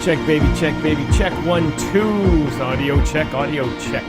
check, baby, check, baby, check. 1, 2. Audio check, audio check.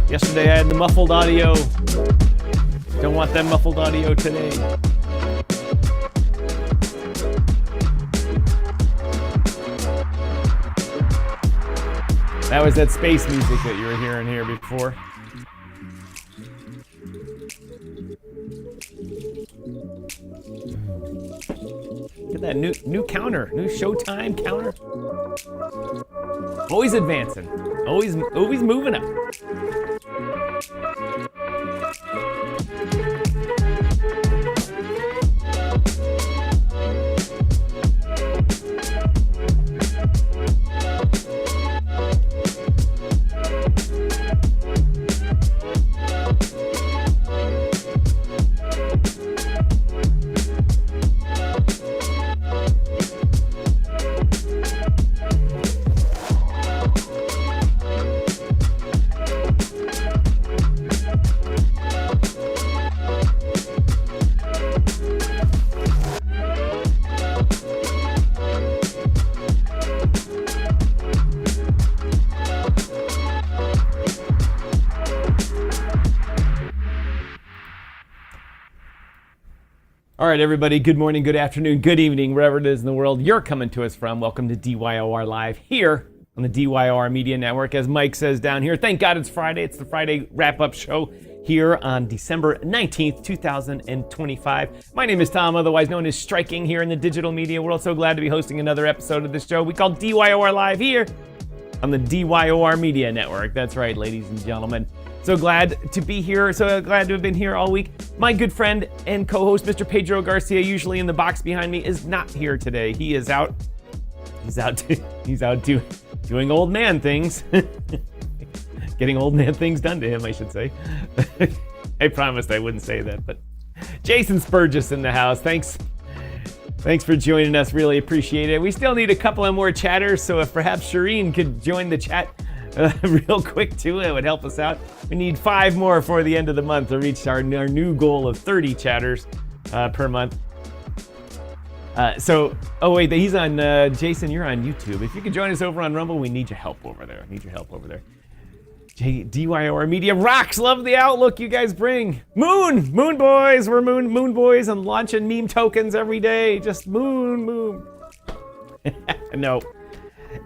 Yesterday I had the muffled audio. Don't want that muffled audio today. That was that space music that you were hearing here before. Look at that new counter, new Showtime counter. Always advancing, always moving up. All right, everybody, good morning, good afternoon, good evening, wherever it is in the world you're coming to us from. Welcome to DYOR Live here on the DYOR Media Network. As Mike says down here, thank God it's Friday. It's the Friday wrap-up show here on December 19th, 2025. My name is Tom, otherwise known as Striking here in the digital media world. So glad to be hosting another episode of this show we call DYOR Live here on the DYOR Media Network. That's right, ladies and gentlemen. So glad to be here. So glad to have been here all week. My good friend and co-host, Mr. Pedro Garcia, usually in the box behind me, is not here today. He is out. He's out doing old man things. getting old and had things done to him, I should say. I promised I wouldn't say that, but Jason Spurgis in the house. Thanks for joining us. Really appreciate it. We still need a couple of more chatters, so if perhaps Shireen could join the chat real quick too, it would help us out. We need 5 more for the end of the month to reach our new goal of 30 chatters per month. Oh wait, he's on, Jason, you're on YouTube. If you could join us over on Rumble, we need your help over there. DYOR Media rocks. Love the outlook you guys bring. Moon boys. We're moon boys and launching meme tokens every day. Just moon. No.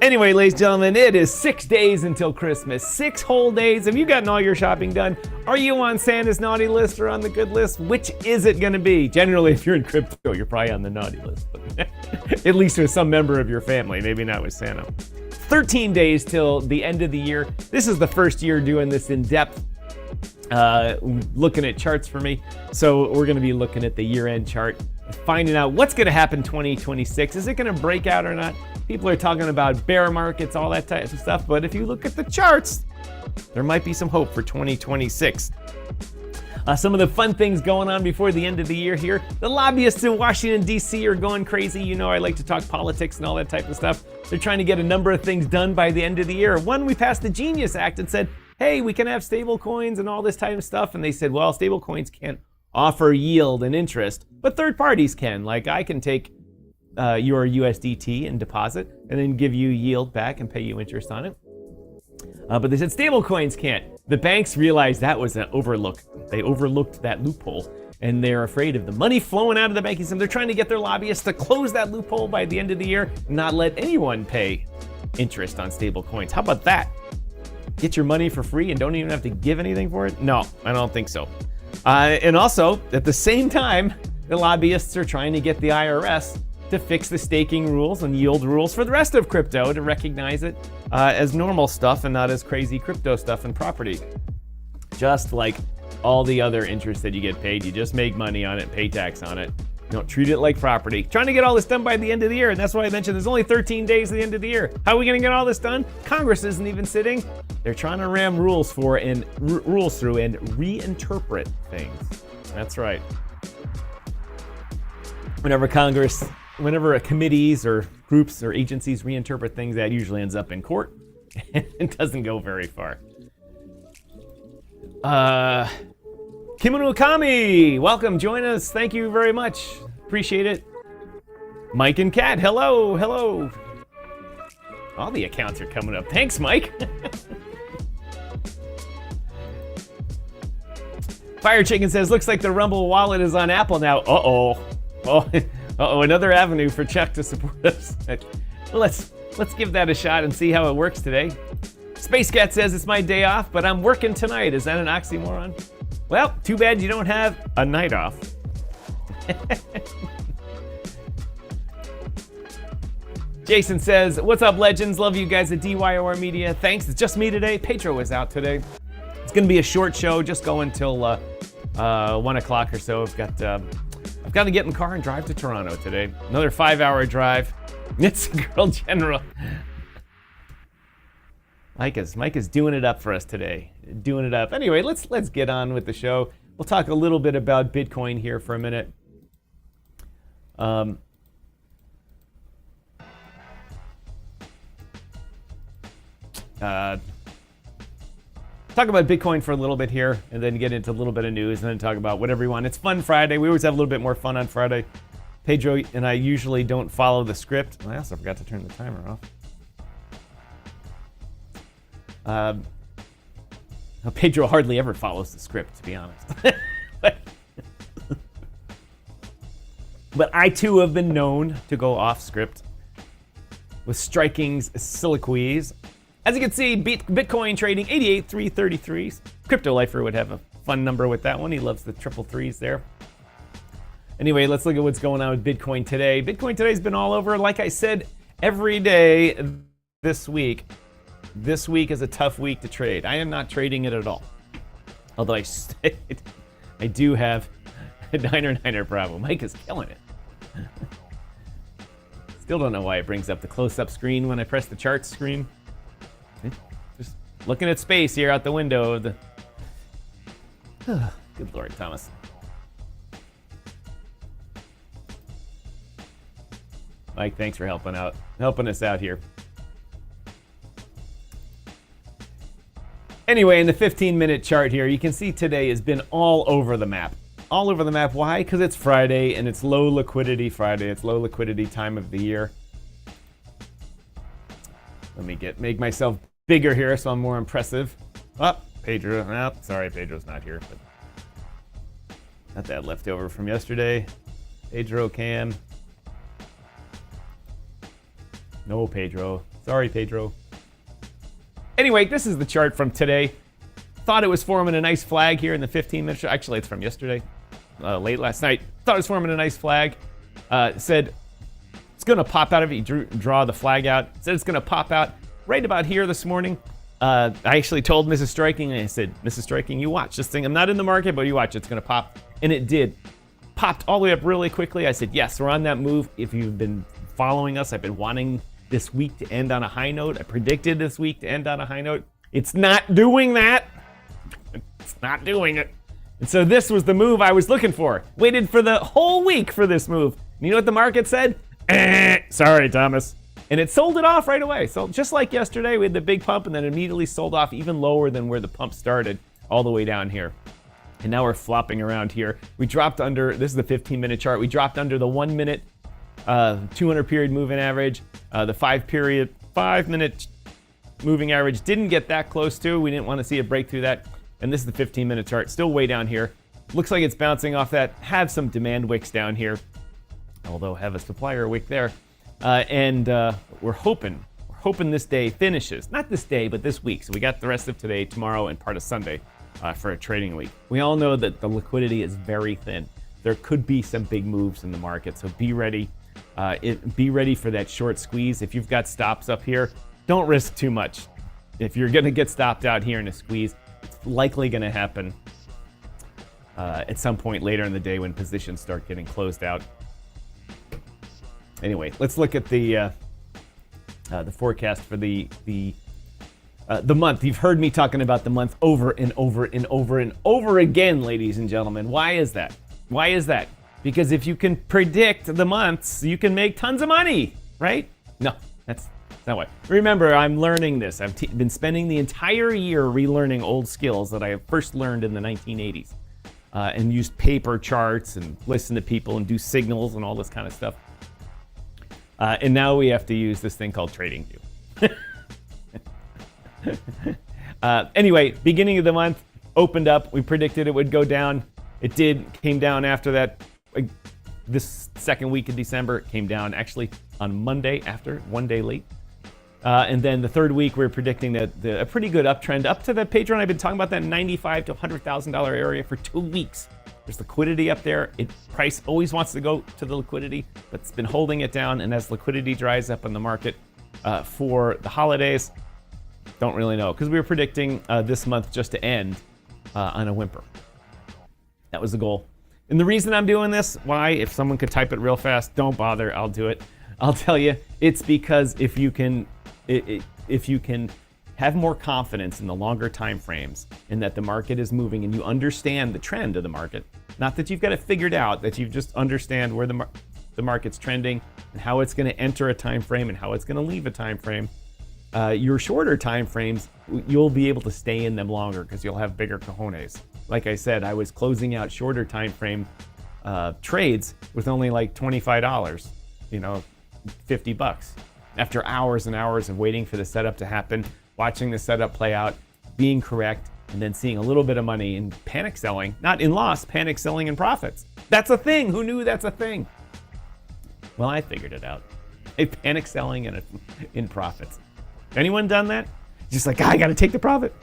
Anyway, ladies and gentlemen, it is 6 days until Christmas. 6 whole days. Have you gotten all your shopping done? Are you on Santa's naughty list or on the good list? Which is it going to be? Generally, if you're in crypto, you're probably on the naughty list. But at least with some member of your family, maybe not with Santa. 13 days till the end of the year. This is the first year doing this in depth, looking at charts for me. So we're going to be looking at the year-end chart, finding out what's going to happen 2026. Is it going to break out or not? People are talking about bear markets, all that type of stuff. But if you look at the charts, there might be some hope for 2026. Some of the fun things going on before the end of the year here. The lobbyists in Washington, D.C. are going crazy. You know I like to talk politics and all that type of stuff. They're trying to get a number of things done by the end of the year. One, we passed the Genius Act and said, hey, we can have stable coins and all this type of stuff. And they said, well, stable coins can't offer yield and interest, but third parties can. Like I can take your USDT and deposit and then give you yield back and pay you interest on it. But they said stable coins can't. The banks realized that was an overlook. They overlooked that loophole, and they're afraid of the money flowing out of the banking system. They're trying to get their lobbyists to close that loophole by the end of the year, not let anyone pay interest on stable coins. How about that? Get your money for free and don't even have to give anything for it? No, I don't think so. And also, at the same time, the lobbyists are trying to get the IRS to fix the staking rules and yield rules for the rest of crypto, to recognize it as normal stuff and not as crazy crypto stuff and property. Just like all the other interest that you get paid, you just make money on it, pay tax on it. You don't treat it like property. Trying to get all this done by the end of the year, and that's why I mentioned there's only 13 days to the end of the year. How are we gonna get all this done? Congress isn't even sitting. They're trying to ram rules through and reinterpret things. That's right. Whenever committees or groups or agencies reinterpret things, that usually ends up in court and it doesn't go very far. Kimono Kami, welcome, join us. Thank you very much. Appreciate it. Mike and Kat, hello. All the accounts are coming up. Thanks, Mike. Fire Chicken says, looks like the Rumble wallet is on Apple now. Uh-oh, another avenue for Chuck to support us. Let's give that a shot and see how it works today. Space Cat says, it's my day off, but I'm working tonight. Is that an oxymoron? Well, too bad you don't have a night off. Jason says, what's up, legends? Love you guys at DYOR Media. Thanks. It's just me today. Pedro is out today. It's going to be a short show, just going till 1 o'clock or so. I've got to get in the car and drive to Toronto today. Another 5-hour drive. It's Girl General. Mike is doing it up for us today. Doing it up. Anyway, let's get on with the show. We'll talk a little bit about Bitcoin here for a minute. Talk about Bitcoin for a little bit here, and then get into a little bit of news, and then talk about whatever you want. It's Fun Friday. We always have a little bit more fun on Friday. Pedro and I usually don't follow the script. I also forgot to turn the timer off. Pedro hardly ever follows the script, to be honest. But I too have been known to go off script with Striking's soliloquies. As you can see, Bitcoin trading 88,333s. Crypto Lifer would have a fun number with that one. He loves the triple threes there. Anyway, let's look at what's going on with Bitcoin today. Bitcoin today's been all over. Like I said, every day this week. This week is a tough week to trade. I am not trading it at all. Although I do have a niner problem. Mike is killing it. Still don't know why it brings up the close-up screen when I press the charts screen. It looking at space here out the window of the... Good Lord, Thomas. Mike, thanks for helping us out here. Anyway, in the 15-minute chart here, you can see today has been all over the map. All over the map. Why? Because it's Friday, and it's low liquidity Friday. It's low liquidity time of the year. Let me make myself bigger here so I'm more impressive. Oh, Pedro. Oh, sorry, Pedro's not here. But got that left over from yesterday. Pedro Cam. No, Pedro. Sorry, Pedro. Anyway, this is the chart from today. Thought it was forming a nice flag here in the 15-minute chart. Actually, it's from yesterday, late last night. Thought it was forming a nice flag. Said it's going to pop out of it. You draw the flag out. Said it's going to pop out right about here this morning. I actually told Mrs. Striking, and I said, Mrs. Striking, you watch this thing. I'm not in the market, but you watch. It's going to pop. And it did. Popped all the way up really quickly. I said, yes, we're on that move. If you've been following us, I've been wanting this week to end on a high note. I predicted this week to end on a high note. It's not doing that. It's not doing it. And so this was the move I was looking for. Waited for the whole week for this move. And you know what the market said? Sorry, Thomas. And it sold it off right away. So just like yesterday, we had the big pump and then immediately sold off even lower than where the pump started, all the way down here. And now we're flopping around here. We dropped under, this is the 15-minute chart. We dropped under the 1 minute 200 period moving average. The 5 minute moving average didn't get that close to. We didn't want to see it break through that. And this is the 15-minute chart, still way down here. Looks like it's bouncing off that. Have some demand wicks down here, although have a supplier wick there. And we're hoping this day finishes. Not this day, but this week. So we got the rest of today, tomorrow, and part of Sunday for a trading week. We all know that the liquidity is very thin. There could be some big moves in the market, so be ready. Be ready for that short squeeze. If you've got stops up here, don't risk too much. If you're going to get stopped out here in a squeeze, it's likely going to happen at some point later in the day when positions start getting closed out. Anyway, let's look at the forecast for the month. You've heard me talking about the month over and over and over and over again, ladies and gentlemen. Why is that? Why is that? Because if you can predict the months, you can make tons of money, right? No, that's not why. Remember, I'm learning this. I've been spending the entire year relearning old skills that I first learned in the 1980s and used paper charts and listen to people and do signals and all this kind of stuff. And now we have to use this thing called TradingView. Anyway, beginning of the month, opened up. We predicted it would go down. It did. Came down after that. This second week of December, it came down actually on Monday after, 1 day late. And then the third week, we're predicting that a pretty good uptrend up to the Pedro and I've been talking about that $95,000 to $100,000 area for 2 weeks. There's liquidity up there. Price always wants to go to the liquidity, but it's been holding it down. And as liquidity dries up in the market for the holidays, don't really know, because we were predicting this month just to end on a whimper. That was the goal. And the reason I'm doing this, why, if someone could type it real fast, don't bother, I'll do it. I'll tell you, it's because if you can have more confidence in the longer time frames and that the market is moving and you understand the trend of the market, not that you've got it figured out, that you just understand where the market's trending and how it's going to enter a time frame and how it's going to leave a time frame, your shorter time frames, you'll be able to stay in them longer because you'll have bigger cojones. Like I said, I was closing out shorter time frame trades with only like $25, $50 after hours and hours of waiting for the setup to happen, watching the setup play out, being correct, and then seeing a little bit of money in panic selling, not in loss, panic selling in profits. That's a thing. Who knew that's a thing? Well, I figured it out. Panic selling in profits. Anyone done that? Just like, I got to take the profit.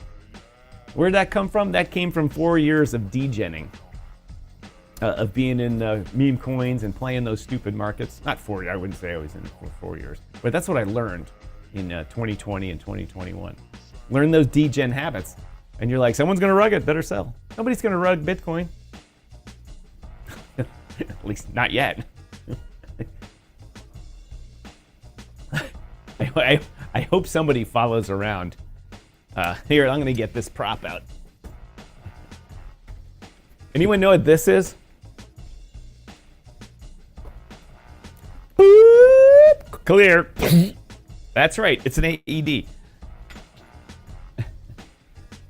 Where'd that come from? That came from 4 years of degenning, of being in meme coins and playing those stupid markets. Not 4 years, I wouldn't say I was in for 4 years, but that's what I learned in 2020 and 2021. Learn those degen habits, and you're like, someone's gonna rug it, better sell. Nobody's gonna rug Bitcoin. At least not yet. I hope somebody follows around Here, I'm going to get this prop out. Anyone know what this is? Boop, clear. That's right. It's an AED.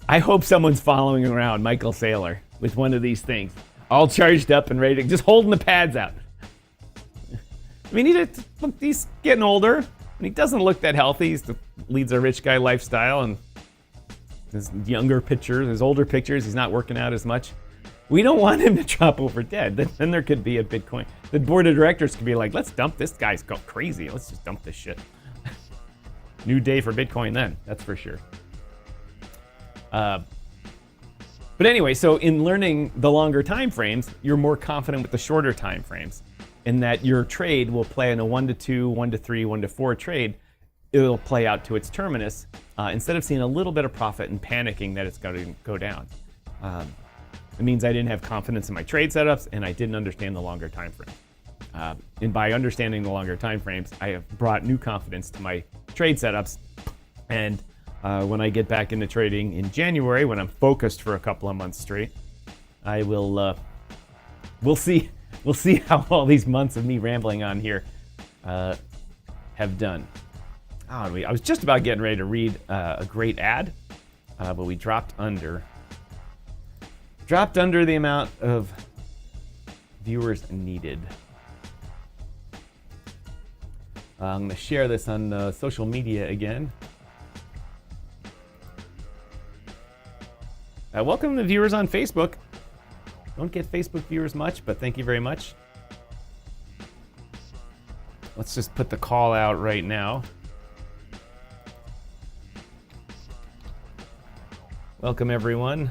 I hope someone's following around Michael Saylor with one of these things, all charged up and ready, just holding the pads out. I mean, he's getting older, and he doesn't look that healthy. He leads a rich guy lifestyle, and his younger pictures, his older pictures, he's not working out as much. We don't want him to drop over dead. Then there could be a Bitcoin. The board of directors could be like, let's dump this guy's go crazy. Let's just dump this shit. New day for Bitcoin then, that's for sure. But anyway, so in learning the longer time frames, you're more confident with the shorter time frames, in that your trade will play in a 1 to 2, 1 to 3, 1 to 4 trade. It'll play out to its terminus instead of seeing a little bit of profit and panicking that it's going to go down. It means I didn't have confidence in my trade setups, and I didn't understand the longer time frame. And by understanding the longer time frames, I have brought new confidence to my trade setups. And when I get back into trading in January, when I'm focused for a couple of months straight, I will. We'll see how all these months of me rambling on here have done. Oh, I was just about getting ready to read a great ad, but we dropped under the amount of viewers needed. I'm going to share this on social media again. Welcome to the viewers on Facebook. Don't get Facebook viewers much, but thank you very much. Let's just put the call out right now. Welcome, everyone.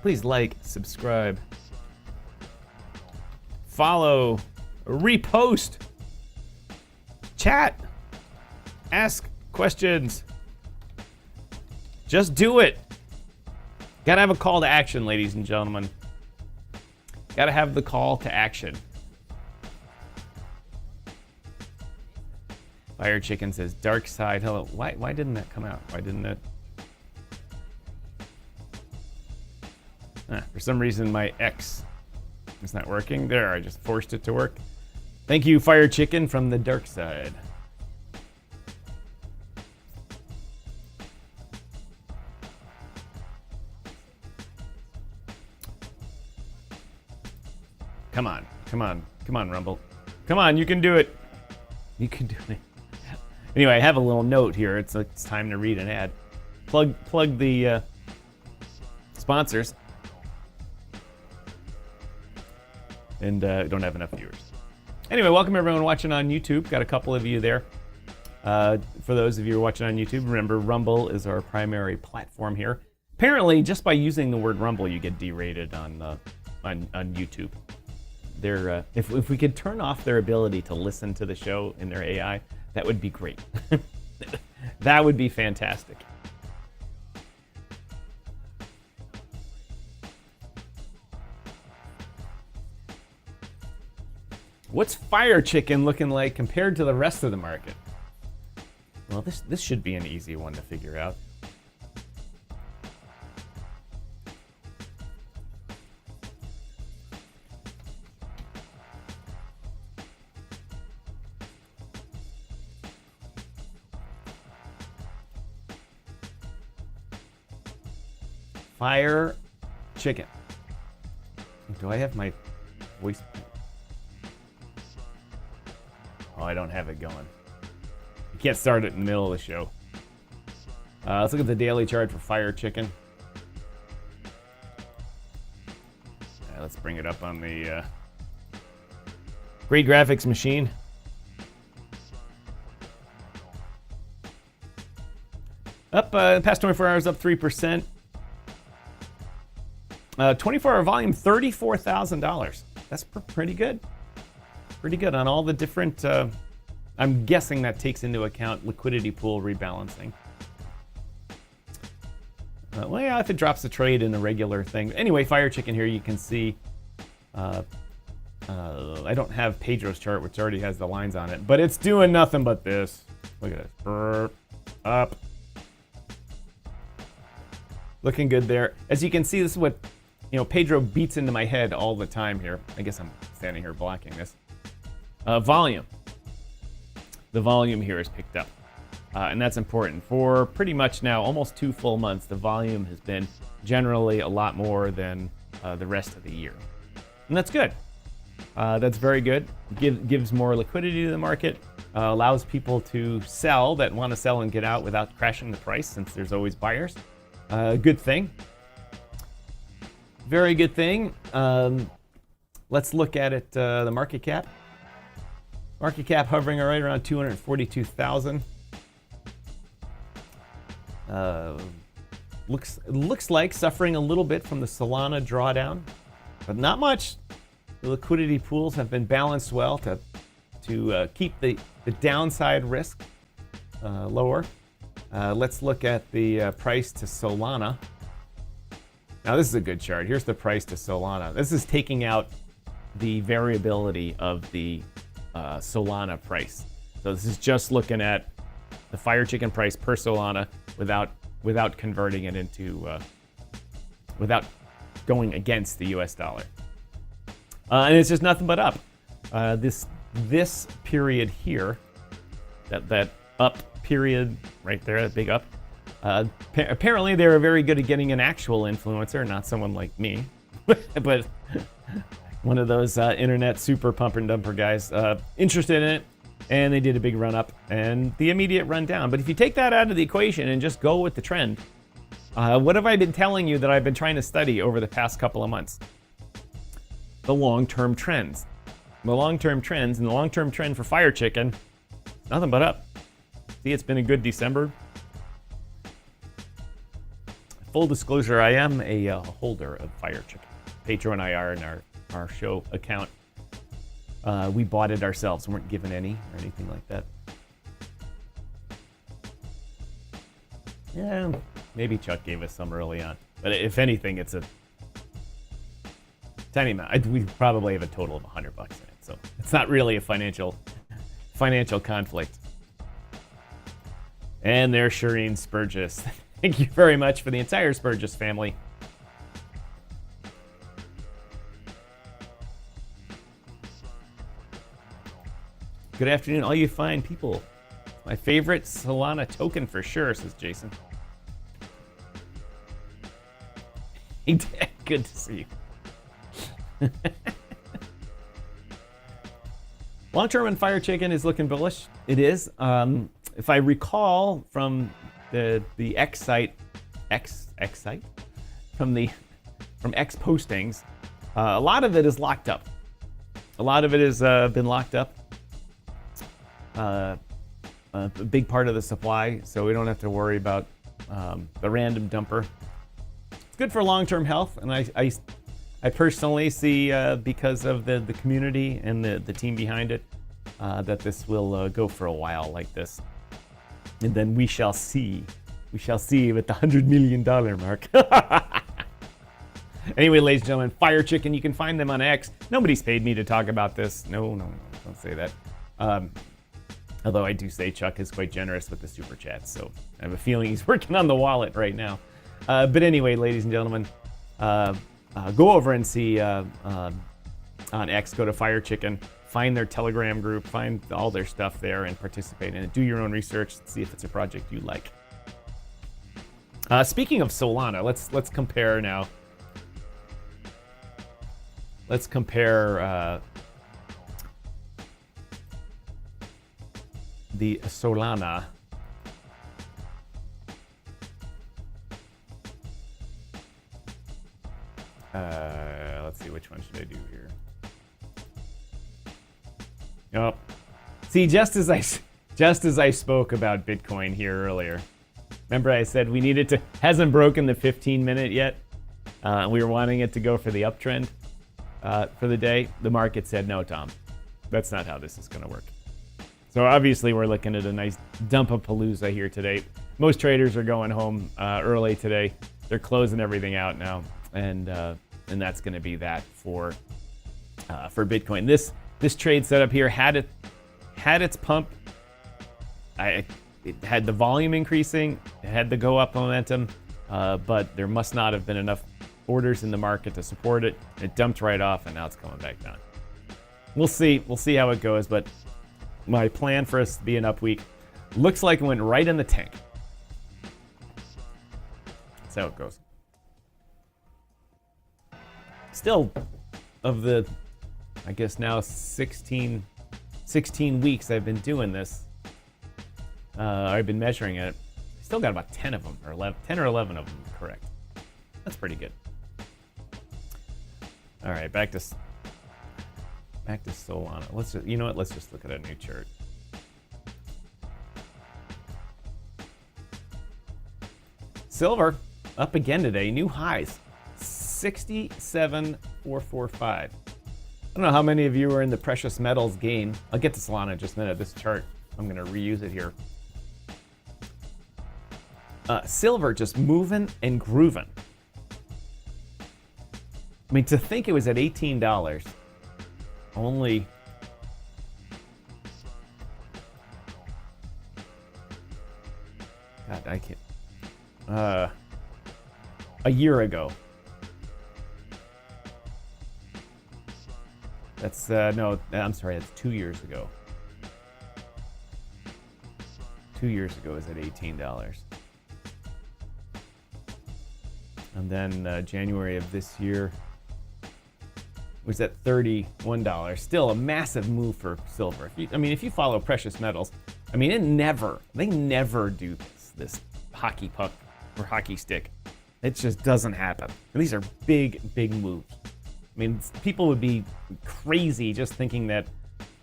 Please like, subscribe, follow, repost, chat, ask questions. Just do it. Gotta have a call to action, ladies and gentlemen. Gotta have the call to action. Fire Chicken says, dark side, hello. Why didn't that come out? Why didn't it? For some reason, my X is not working. There, I just forced it to work. Thank you, Fire Chicken from the dark side. Come on, Rumble. Come on, you can do it. You can do it. Anyway, I have a little note here. It's time to read an ad. Plug the sponsors. And don't have enough viewers. Anyway, welcome everyone watching on YouTube. Got a couple of you there. For those of you who are watching on YouTube, remember Rumble is our primary platform here. Apparently, just by using the word Rumble, you get derated on YouTube. If we could turn off their ability to listen to the show in their AI, that would be great. That would be fantastic. What's Fire Chicken looking like compared to the rest of the market? Well, this should be an easy one to figure out. Fire Chicken. Do I have my voice? Oh, I don't have it going. You can't start it in the middle of the show. Let's look at the daily chart for Fire Chicken. Let's bring it up on the great graphics machine. Up, the past 24 hours, up 3%. 24-hour volume, $34,000. That's pretty good. Pretty good on all the different, I'm guessing that takes into account liquidity pool rebalancing. Well, yeah, if it drops the trade in a regular thing. Anyway, Fire Chicken here, you can see, I don't have Pedro's chart, which already has the lines on it, but it's doing nothing but this. Look at this. Up. looking good there. As you can see, this is what Pedro beats into my head all the time here. I guess I'm standing here blocking this. Volume. The volume here is picked up. And that's important. For pretty much now, almost 2 full months, the volume has been generally a lot more than the rest of the year. And that's good. That's very good. Gives more liquidity to the market. Allows people to sell that want to sell and get out without crashing the price, since there's always buyers. Good thing. Very good thing. Let's look at it. The market cap. Market cap hovering right around 242,000. Looks like suffering a little bit from the Solana drawdown, but not much. The liquidity pools have been balanced well to keep the downside risk lower. Let's look at the price to Solana. Now this is a good chart. Here's the price to Solana. This is taking out the variability of the Solana price. So this is just looking at the Fire Chicken price per Solana without converting it into without going against the US dollar. And it's just nothing but up. This period here, that up period right there, that big up. Apparently they were very good at getting an actual influencer, not someone like me, but one of those internet super pumper and dumper guys interested in it, and they did a big run up and the immediate run down. But if you take that out of the equation and just go with the trend, what have I been telling you that I've been trying to study over the past couple of months? The long-term trends. The long-term trends, and the long-term trend for Fire Chicken, nothing but up. See, it's been a good December. Full disclosure, I am a holder of Fire Chicken. Pedro and I are in our show account. We bought it ourselves, weren't given any or anything like that. Yeah, maybe Chuck gave us some early on. But if anything, it's a tiny amount. We probably have a total of $100 in it, so it's not really a financial conflict. And there's Shireen Spurgis. Thank you very much for the entire Spurgis family. Good afternoon, all you fine people. My favorite Solana token for sure, says Jason. Good to see you. Long-term and Fire Chicken is looking bullish. It is. If I recall from the X site, from X postings, a lot of it is locked up. A lot of it has been locked up. A big part of the supply, so we don't have to worry about the random dumper. It's good for long-term health, and I personally see, because of the community and the team behind it, that this will go for a while like this. And then we shall see. We shall see with the $100 million mark. Anyway, ladies and gentlemen, Fire Chicken, you can find them on X. Nobody's paid me to talk about this. No, don't say that. Although I do say Chuck is quite generous with the super chats, so I have a feeling he's working on the wallet right now. But anyway, ladies and gentlemen, go over and see on X, go to Fire Chicken, find their Telegram group, find all their stuff there and participate in it. Do your own research, see if it's a project you like. Speaking of Solana, let's compare now. Let's compare the Solana. Let's see, which one should I do here? Oh, see, just as I spoke about Bitcoin here earlier, remember I said we needed to, hasn't broken the 15-minute yet. We were wanting it to go for the uptrend for the day. The market said, no, Tom, that's not how this is going to work. So obviously we're looking at a nice dump-a-palooza here today. Most traders are going home early today. They're closing everything out now, and that's going to be that for Bitcoin. This trade setup here had its pump. It had the volume increasing. It had the go up momentum. but there must not have been enough orders in the market to support it. It dumped right off, and now it's coming back down. We'll see. We'll see how it goes, but my plan for us to be an up week looks like it went right in the tank. That's how it goes. Still, of the, I guess now 16 weeks I've been doing this, I've been measuring it. I still got about 10 of them, or 10 or 11 of them correct. That's pretty good. All right, back to Solana. Let's just, you know what? Let's just look at a new chart. Silver up again today, new highs, 67,445. I don't know how many of you are in the precious metals game. I'll get to Solana in just a minute. This chart, I'm going to reuse it here. Silver just moving and grooving. I mean, to think it was at $18, only God, I can't. A year ago. That's no, I'm sorry, that's 2 years ago. 2 years ago it was at $18. And then January of this year was at $31. Still a massive move for silver. If you follow precious metals, they never do this hockey puck or hockey stick. It just doesn't happen. And these are big moves. People would be crazy just thinking that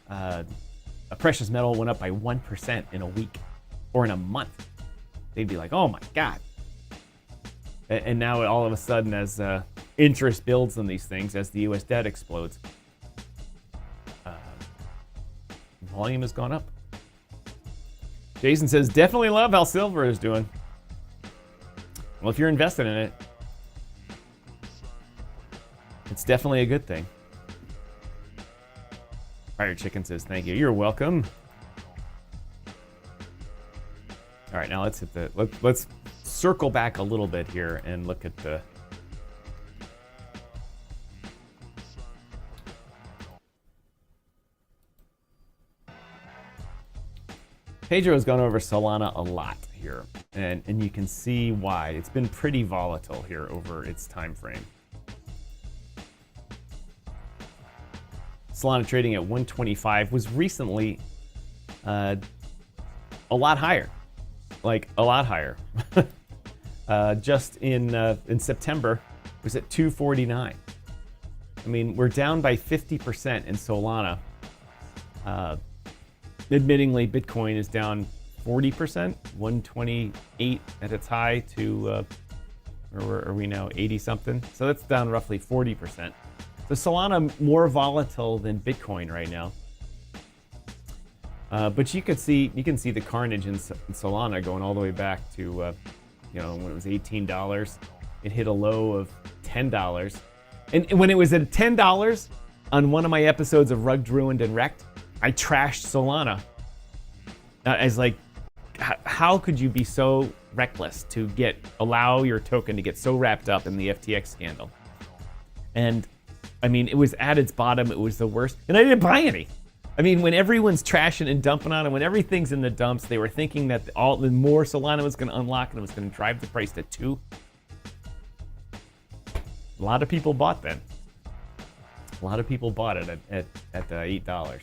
a precious metal went up by 1% in a week or in a month. They'd be like, oh my God. And now all of a sudden, as interest builds in these things, as the US debt explodes, volume has gone up. Jason says, definitely love how silver is doing. Well, if you're invested in it, it's definitely a good thing. Fire Chicken says, thank you. You're welcome. All right, now let's hit let's circle back a little bit here and look at the Pedro has gone over Solana a lot here, and you can see why. It's been pretty volatile here over its time frame. Solana trading at 125 was recently a lot higher, like a lot higher. Just in September, it was at 249. We're down by 50% in Solana. Admittingly, Bitcoin is down 40%, 128 at its high to, where are we now, 80 something? So that's down roughly 40%. So Solana more volatile than Bitcoin right now. But you can see the carnage in Solana going all the way back to, when it was $18. It hit a low of $10. And when it was at $10 on one of my episodes of Rugged, Ruined, and Wrecked, I trashed Solana as like, how could you be so reckless to allow your token to get so wrapped up in the FTX scandal? And it was at its bottom. It was the worst, and I didn't buy any. When everyone's trashing and dumping on it, when everything's in the dumps, they were thinking that the more Solana was going to unlock and it was going to drive the price to 2. A lot of people bought then. A lot of people bought it at $8.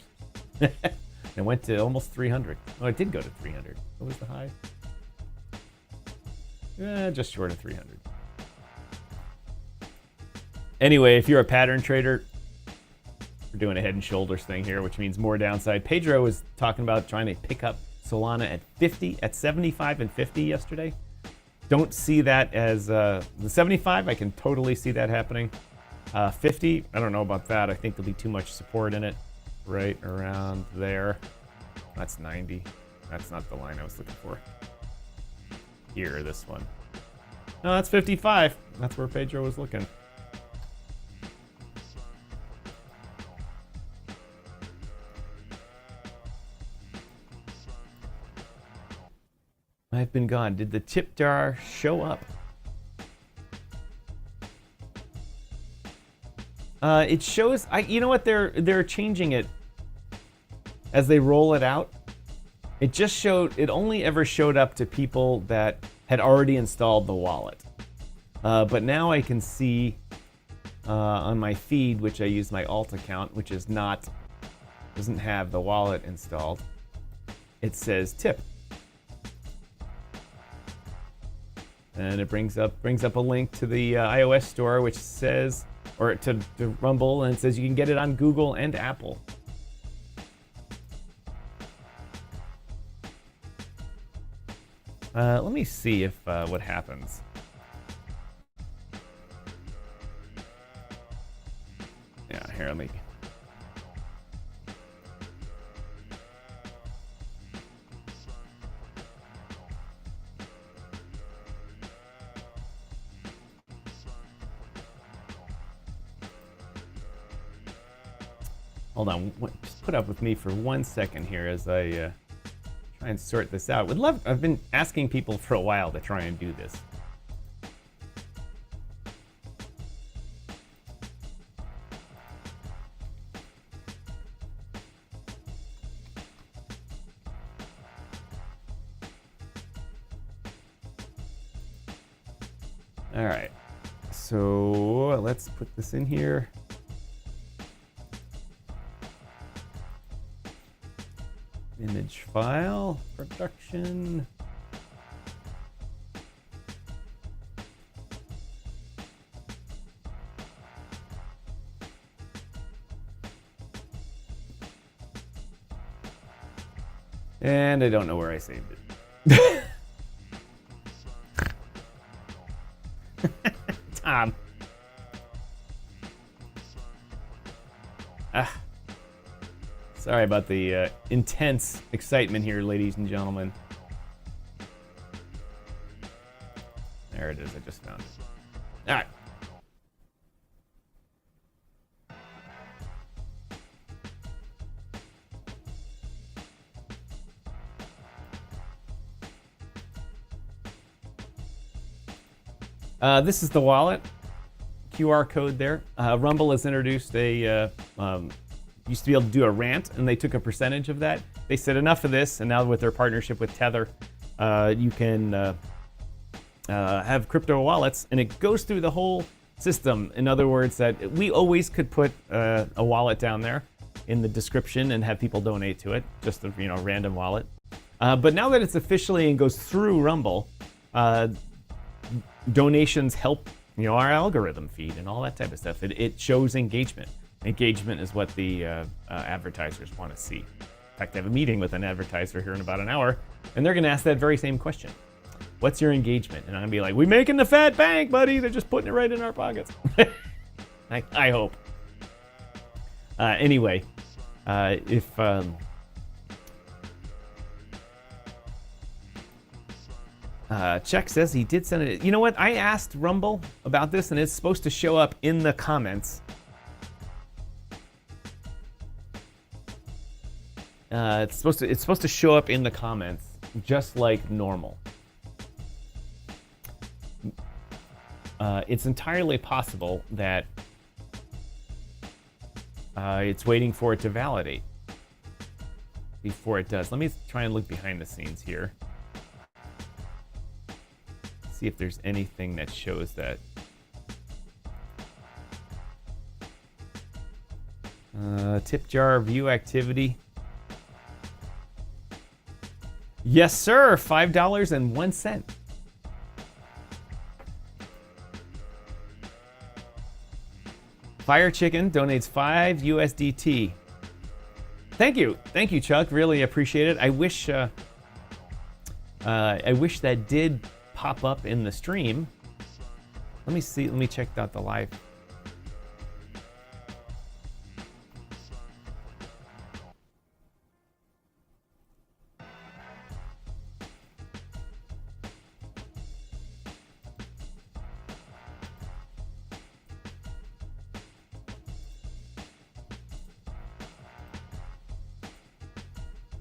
It went to almost 300. Oh, it did go to 300. What was the high? Just short of 300. Anyway, if you're a pattern trader, we're doing a head and shoulders thing here, which means more downside. Pedro was talking about trying to pick up Solana at 75 and 50 yesterday. Don't see that as the 75. I can totally see that happening. 50, I don't know about that. I think there'll be too much support in it. Right around there. That's 90. That's not the line I was looking for. Here, this one. No, that's 55. That's where Pedro was looking. I've been gone. Did the tip jar show up? It shows. You know what? They're changing it as they roll it out. It just showed. It only ever showed up to people that had already installed the wallet. But now I can see on my feed, which I use my alt account, which doesn't have the wallet installed. It says tip, and it brings up a link to the iOS store, which says, or to Rumble, and it says you can get it on Google and Apple. Let me see if what happens. Yeah, here, let me. Hold on, just put up with me for 1 second here as I try and sort this out. I've been asking people for a while to try and do this. All right, so let's put this in here. Image file, production. And I don't know where I saved it. Tom. Sorry about the intense excitement here, ladies and gentlemen. There it is, I just found it. All right. This is the wallet. QR code there. Rumble has introduced a used to be able to do a rant, and they took a percentage of that. They said enough of this, and now with their partnership with Tether, you can have crypto wallets, and it goes through the whole system. In other words, that we always could put a wallet down there in the description and have people donate to it, just a random wallet. But now that it's officially and goes through Rumble, donations help our algorithm feed and all that type of stuff. It shows engagement. Engagement is what the advertisers want to see. In fact, I have a meeting with an advertiser here in about an hour, and they're going to ask that very same question. What's your engagement? And I'm going to be like, we making the fat bank, buddy. They're just putting it right in our pockets. I hope. Anyway, if... Check says he did send it. You know what? I asked Rumble about this, and it's supposed to show up in the comments. It's supposed to show up in the comments just like normal. It's entirely possible that it's waiting for it to validate before it does. Let me try and look behind the scenes here. See if there's anything that shows that. Tip jar view activity. Yes, sir. $5.01. Fire Chicken donates 5 USDT. Thank you, Chuck. Really appreciate it. I wish that did pop up in the stream. Let me see. Let me check out the live.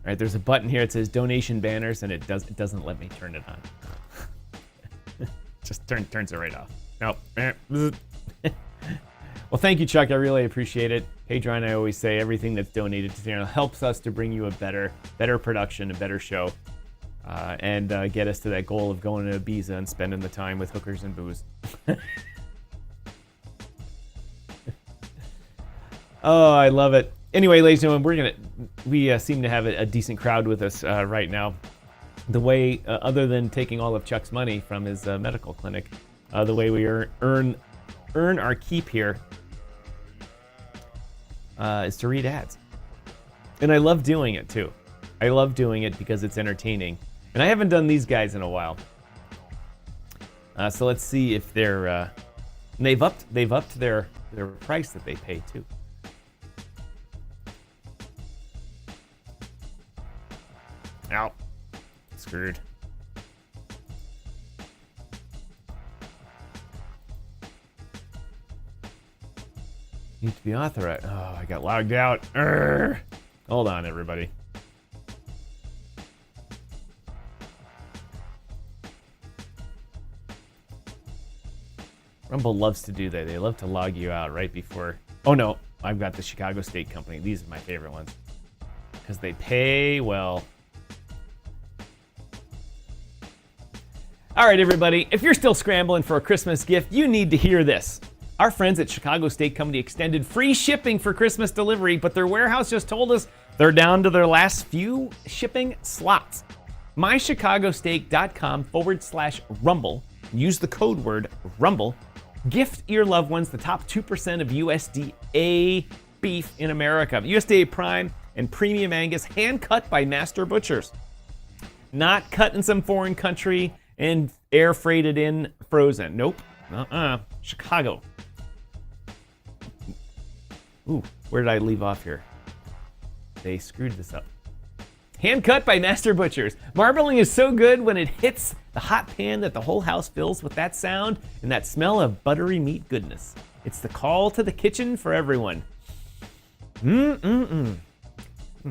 All right, there's a button here. It says donation banners, and it doesn't let me turn it on. Just turns it right off. Nope. Well, thank you, Chuck. I really appreciate it. Pedro and I always say everything that's donated to the channel helps us to bring you a better production, a better show, and get us to that goal of going to Ibiza and spending the time with hookers and booze. Oh, I love it. Anyway, ladies and gentlemen, we seem to have a decent crowd with us right now. The way, other than taking all of Chuck's money from his medical clinic, the way we earn our keep here is to read ads. And I love doing it too. I love doing it because it's entertaining. And I haven't done these guys in a while. So let's see if they've upped their price that they pay too. Ow. Screwed. Need to be authorized. Oh, I got logged out. Urgh. Hold on, everybody. Rumble loves to do that. They love to log you out right before. Oh no, I've got the Chicago State Company. These are my favorite ones because they pay well. All right, everybody, if you're still scrambling for a Christmas gift, you need to hear this. Our friends at Chicago State Company extended free shipping for Christmas delivery, but their warehouse just told us they're down to their last few shipping slots. mychicagostate.com/rumble. Use the code word rumble. Gift your loved ones the top 2% of USDA beef in America. USDA Prime and Premium Angus, hand cut by master butchers. Not cut in some foreign country and air freighted in frozen. Nope. Chicago. Ooh, where did I leave off here? They screwed this up. Hand cut by master butchers. Marbling is so good when it hits the hot pan that the whole house fills with that sound and that smell of buttery meat goodness. It's the call to the kitchen for everyone. I'm gonna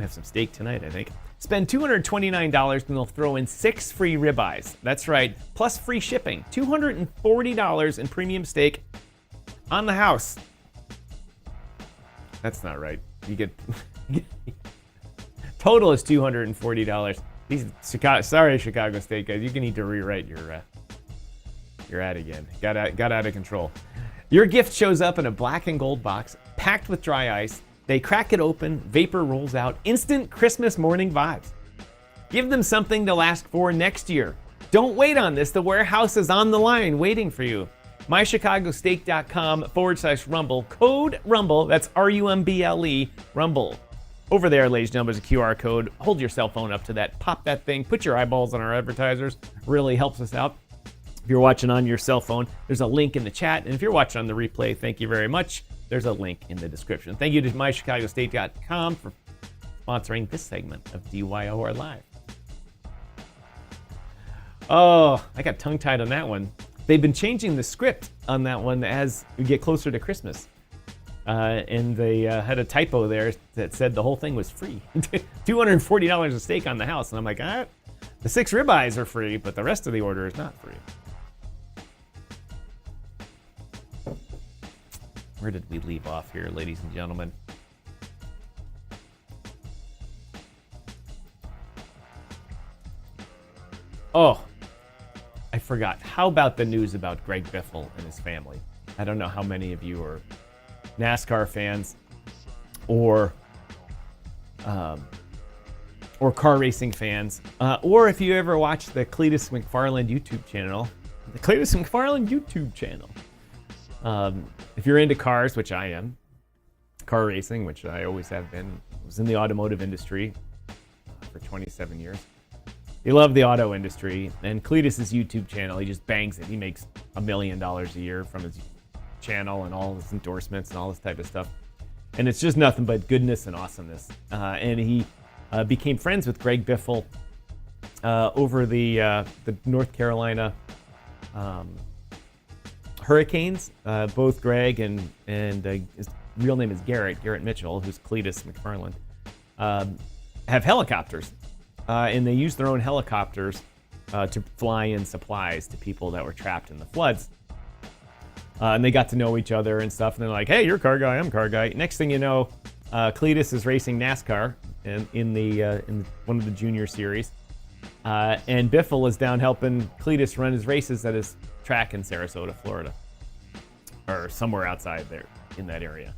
have some steak tonight, I think. Spend $229 and they'll throw in 6 free ribeyes. That's right, plus free shipping. $240 in premium steak on the house. That's not right. You get total is $240. These Chicago State guys, you need to rewrite your ad again. Got out of control. Your gift shows up in a black and gold box, packed with dry ice. They crack it open, vapor rolls out, instant Christmas morning vibes. Give them something they'll ask for next year. Don't wait on this. The warehouse is on the line waiting for you. mychicagostate.com/rumble. Code rumble. That's RUMBLE, rumble. Over there, ladies and gentlemen, there's a QR code. Hold your cell phone up to that. Pop that thing. Put your eyeballs on our advertisers. Really helps us out. If you're watching on your cell phone, there's a link in the chat. And if you're watching on the replay, thank you very much. There's a link in the description. Thank you to mychicagostate.com for sponsoring this segment of DYOR Live. Oh, I got tongue-tied on that one. They've been changing the script on that one as we get closer to Christmas. And they had a typo there that said the whole thing was free. $240 a steak on the house. And I'm like, the 6 ribeyes are free, but the rest of the order is not free. Where did we leave off here, ladies and gentlemen? Oh, I forgot. How about the news about Greg Biffle and his family? I don't know how many of you are NASCAR fans or car racing fans, or if you ever watched the Cletus McFarland YouTube channel. The Cletus McFarland YouTube channel. If you're into cars, which I am, car racing, which I always have been, was in the automotive industry for 27 years. You love the auto industry, and Cletus's YouTube channel, he just bangs it. He makes $1 million a year from his channel and all his endorsements and all this type of stuff. And it's just nothing but goodness and awesomeness. And he became friends with Greg Biffle over the North Carolina Hurricanes. Both Greg and his real name is Garrett Mitchell, who's Cletus McFarland, have helicopters. And they use their own helicopters to fly in supplies to people that were trapped in the floods. And they got to know each other and stuff. And they're like, hey, you're car guy, I'm car guy. Next thing you know, Cletus is racing NASCAR in one of the junior series. And Biffle is down helping Cletus run his races at his track in Sarasota, Florida. Or somewhere outside there in that area.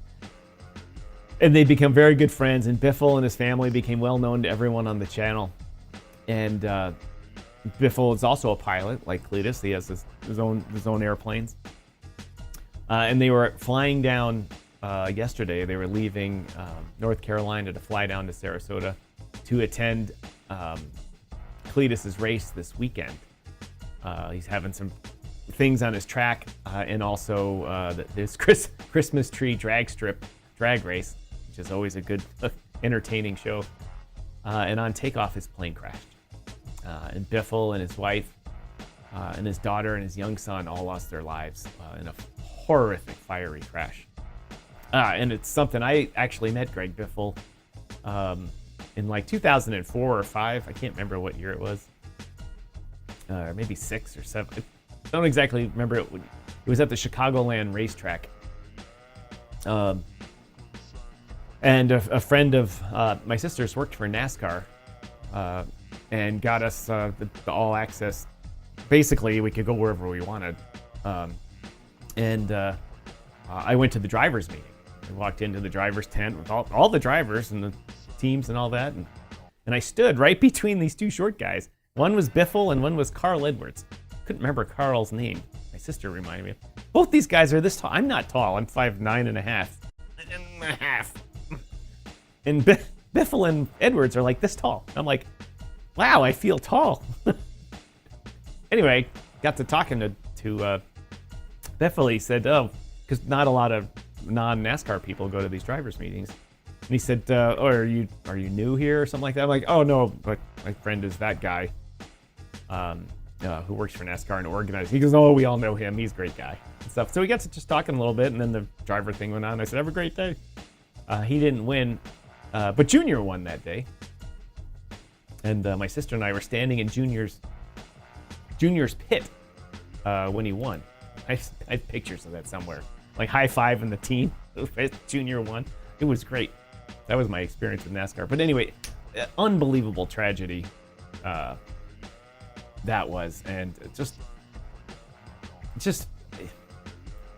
And they become very good friends, and Biffle and his family became well known to everyone on the channel. And Biffle is also a pilot, like Cletus. He has his own airplanes. And they were flying down yesterday. They were leaving North Carolina to fly down to Sarasota to attend Cletus's race this weekend. He's having some things on his track, and also this Christmas tree drag race, which is always a good, entertaining show. And on takeoff, his plane crashed. And Biffle and his wife and his daughter and his young son all lost their lives in a horrific, fiery crash. And it's something I actually met Greg Biffle in like 2004 or 5. I can't remember what year it was. Or maybe 6 or 7. I don't exactly remember it. It was at the Chicagoland racetrack. And a friend of my sister's worked for NASCAR and got us the all access. Basically, we could go wherever we wanted. I went to the driver's meeting. I walked into the driver's tent with all the drivers and the teams and all that. And I stood right between these two short guys. One was Biffle and one was Carl Edwards. Couldn't remember Carl's name. My sister reminded me of. Both these guys are this tall. I'm not tall. I'm 5'9" and a half. And Biffle and Edwards are like this tall. I'm like, wow, I feel tall. Anyway, got to talking to Biffle. He said, oh, because not a lot of non-NASCAR people go to these drivers' meetings. And he said, oh, are you new here or something like that? I'm like, oh, no, but my friend is that guy who works for NASCAR and organizes. He goes, oh, we all know him. He's a great guy and stuff. So we got to just talking a little bit, and then the driver thing went on. I said, have a great day. He didn't win, but Junior won that day. And my sister and I were standing in Junior's pit when he won. I have pictures of that somewhere. Like high-fiving the team. Junior won. It was great. That was my experience with NASCAR. But anyway, unbelievable tragedy that was. And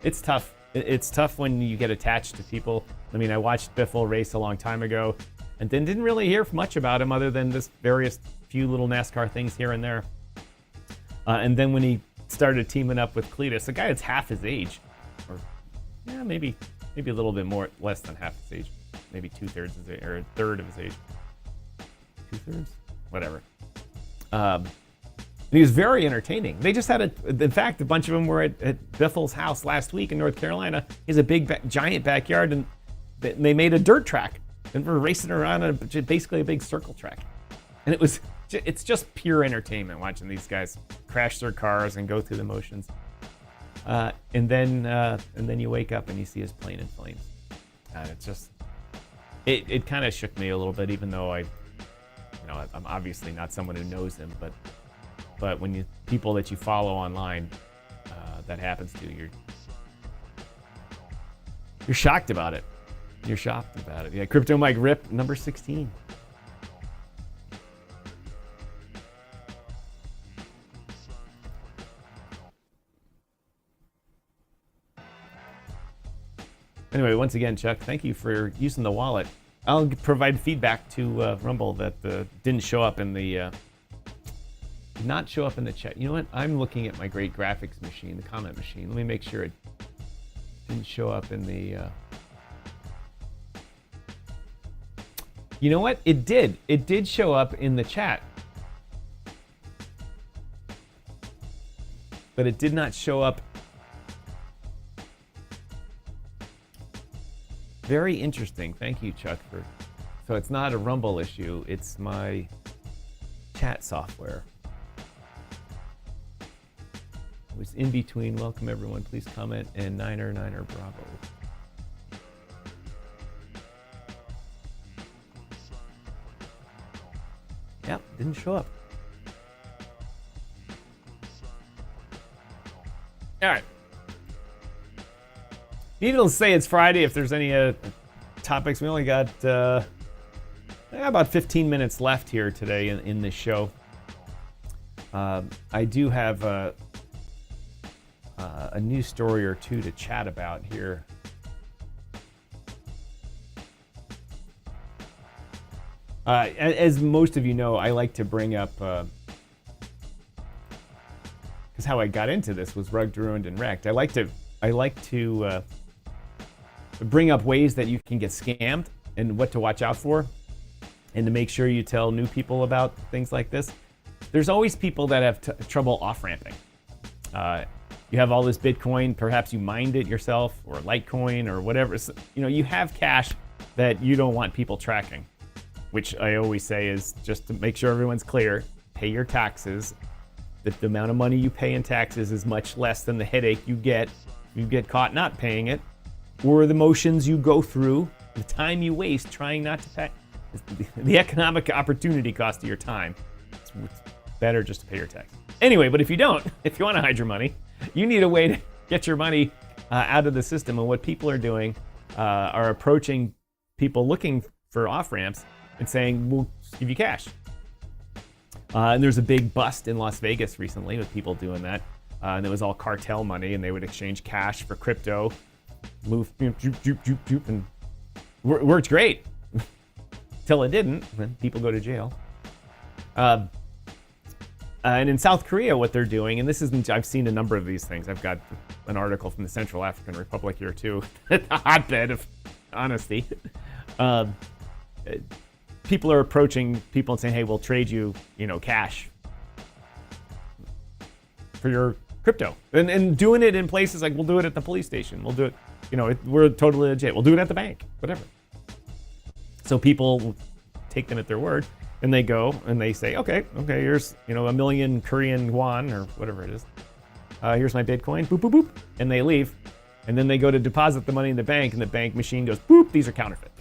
it's tough. It's tough when you get attached to people. I mean, I watched Biffle race a long time ago and then didn't really hear much about him other than this various few little NASCAR things here and there. And then when he started teaming up with Cletus, a guy that's half his age, or yeah, maybe a little bit less than half his age, maybe 2/3 his age, or a third of his age, 2/3, whatever. He was very entertaining. They just had in fact, a bunch of them were at Biffle's house last week in North Carolina. He has a big, giant backyard, and they made a dirt track, and we're racing around basically a big circle track. And it's just pure entertainment watching these guys crash their cars and go through the motions. And then you wake up and you see his plane in flames. And it's just, it kind of shook me a little bit, even though I'm obviously not someone who knows him, but when people that you follow online, that happens to, you're shocked about it. You're shocked about it. Yeah, Crypto Mike Rip, number 16. Anyway, once again, Chuck, thank you for using the wallet. I'll provide feedback to Rumble that didn't show up in the did not show up in the chat. You know what? I'm looking at my great graphics machine, the comment machine. Let me make sure it didn't show up in the. You know what? It did. It did show up in the chat, but it did not show up. Very interesting. Thank you, Chuck. So it's not a Rumble issue. It's my chat software. It was in between. Welcome, everyone. Please comment. And Niner Bravo. Yep, didn't show up. All right. Needless to say, it's Friday. If there's any topics, we only got about 15 minutes left here today in this show. I do have a news story or two to chat about here. As most of you know, I like to bring up, because how I got into this was rugged, ruined, and wrecked. I like to bring up ways that you can get scammed and what to watch out for, and to make sure you tell new people about things like this. There's always people that have trouble off-ramping. You have all this Bitcoin, perhaps you mined it yourself, or Litecoin, or whatever. So, you have cash that you don't want people tracking, which I always say is, just to make sure everyone's clear, pay your taxes. The amount of money you pay in taxes is much less than the headache you get caught not paying it, or the motions you go through, the time you waste trying not to pay, the economic opportunity cost of your time. It's better just to pay your tax. Anyway, but if you want to hide your money, you need a way to get your money out of the system. And what people are doing are approaching people looking for off-ramps and saying, we'll give you cash. And there's a big bust in Las Vegas recently with people doing that. And it was all cartel money, and they would exchange cash for crypto, move, and worked great. Till it didn't, then people go to jail. And in South Korea, what they're doing, and this isn't, I've seen a number of these things. I've got an article from the Central African Republic here too, a hotbed of honesty. People are approaching people and saying, hey, we'll trade you, cash for your crypto. And doing it in places like, we'll do it at the police station. We'll do it, we're totally legit. We'll do it at the bank, whatever. So people take them at their word, and they go and they say, okay, here's, 1 million Korean won or whatever it is. Here's my Bitcoin, boop, boop, boop. And they leave. And then they go to deposit the money in the bank, and the bank machine goes, boop, these are counterfeit.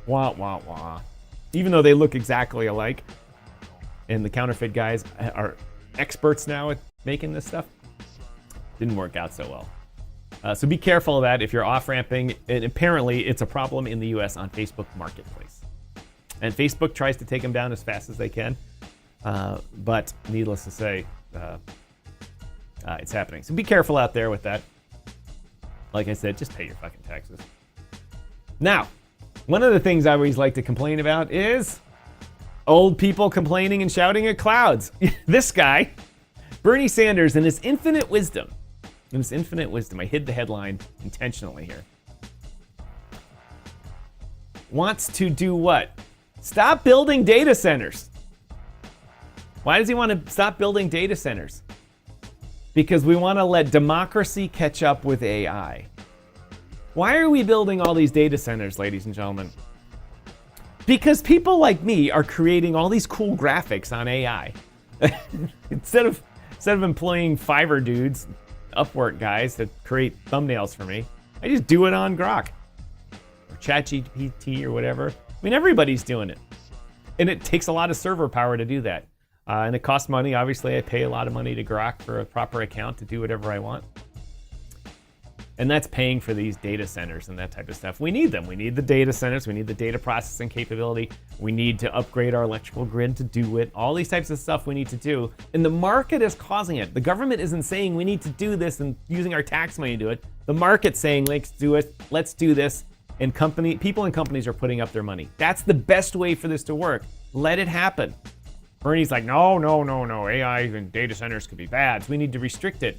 Wah, wah, wah. Even though they look exactly alike, and the counterfeit guys are experts now at making this stuff, didn't work out so well. So be careful of that if you're off-ramping. And apparently, it's a problem in the US on Facebook Marketplace. And Facebook tries to take them down as fast as they can. But needless to say, it's happening. So be careful out there with that. Like I said, just pay your fucking taxes. Now, one of the things I always like to complain about is old people complaining and shouting at clouds. This guy, Bernie Sanders, in his infinite wisdom, I hid the headline intentionally here, wants to do what? Stop building data centers. Why does he want to stop building data centers? Because we want to let democracy catch up with AI. Why are we building all these data centers, ladies and gentlemen? Because people like me are creating all these cool graphics on AI. Instead of employing Fiverr dudes, Upwork guys that create thumbnails for me, I just do it on Grok or ChatGPT or whatever. I mean, everybody's doing it. And it takes a lot of server power to do that. And it costs money. Obviously, I pay a lot of money to Grok for a proper account to do whatever I want. And that's paying for these data centers and that type of stuff. We need them. We need the data centers. We need the data processing capability. We need to upgrade our electrical grid to do it. All these types of stuff we need to do. And the market is causing it. The government isn't saying we need to do this and using our tax money to do it. The market's saying, let's do it. Let's do this. And people and companies are putting up their money. That's the best way for this to work. Let it happen. Bernie's like, no. AI and data centers could be bad. So we need to restrict it.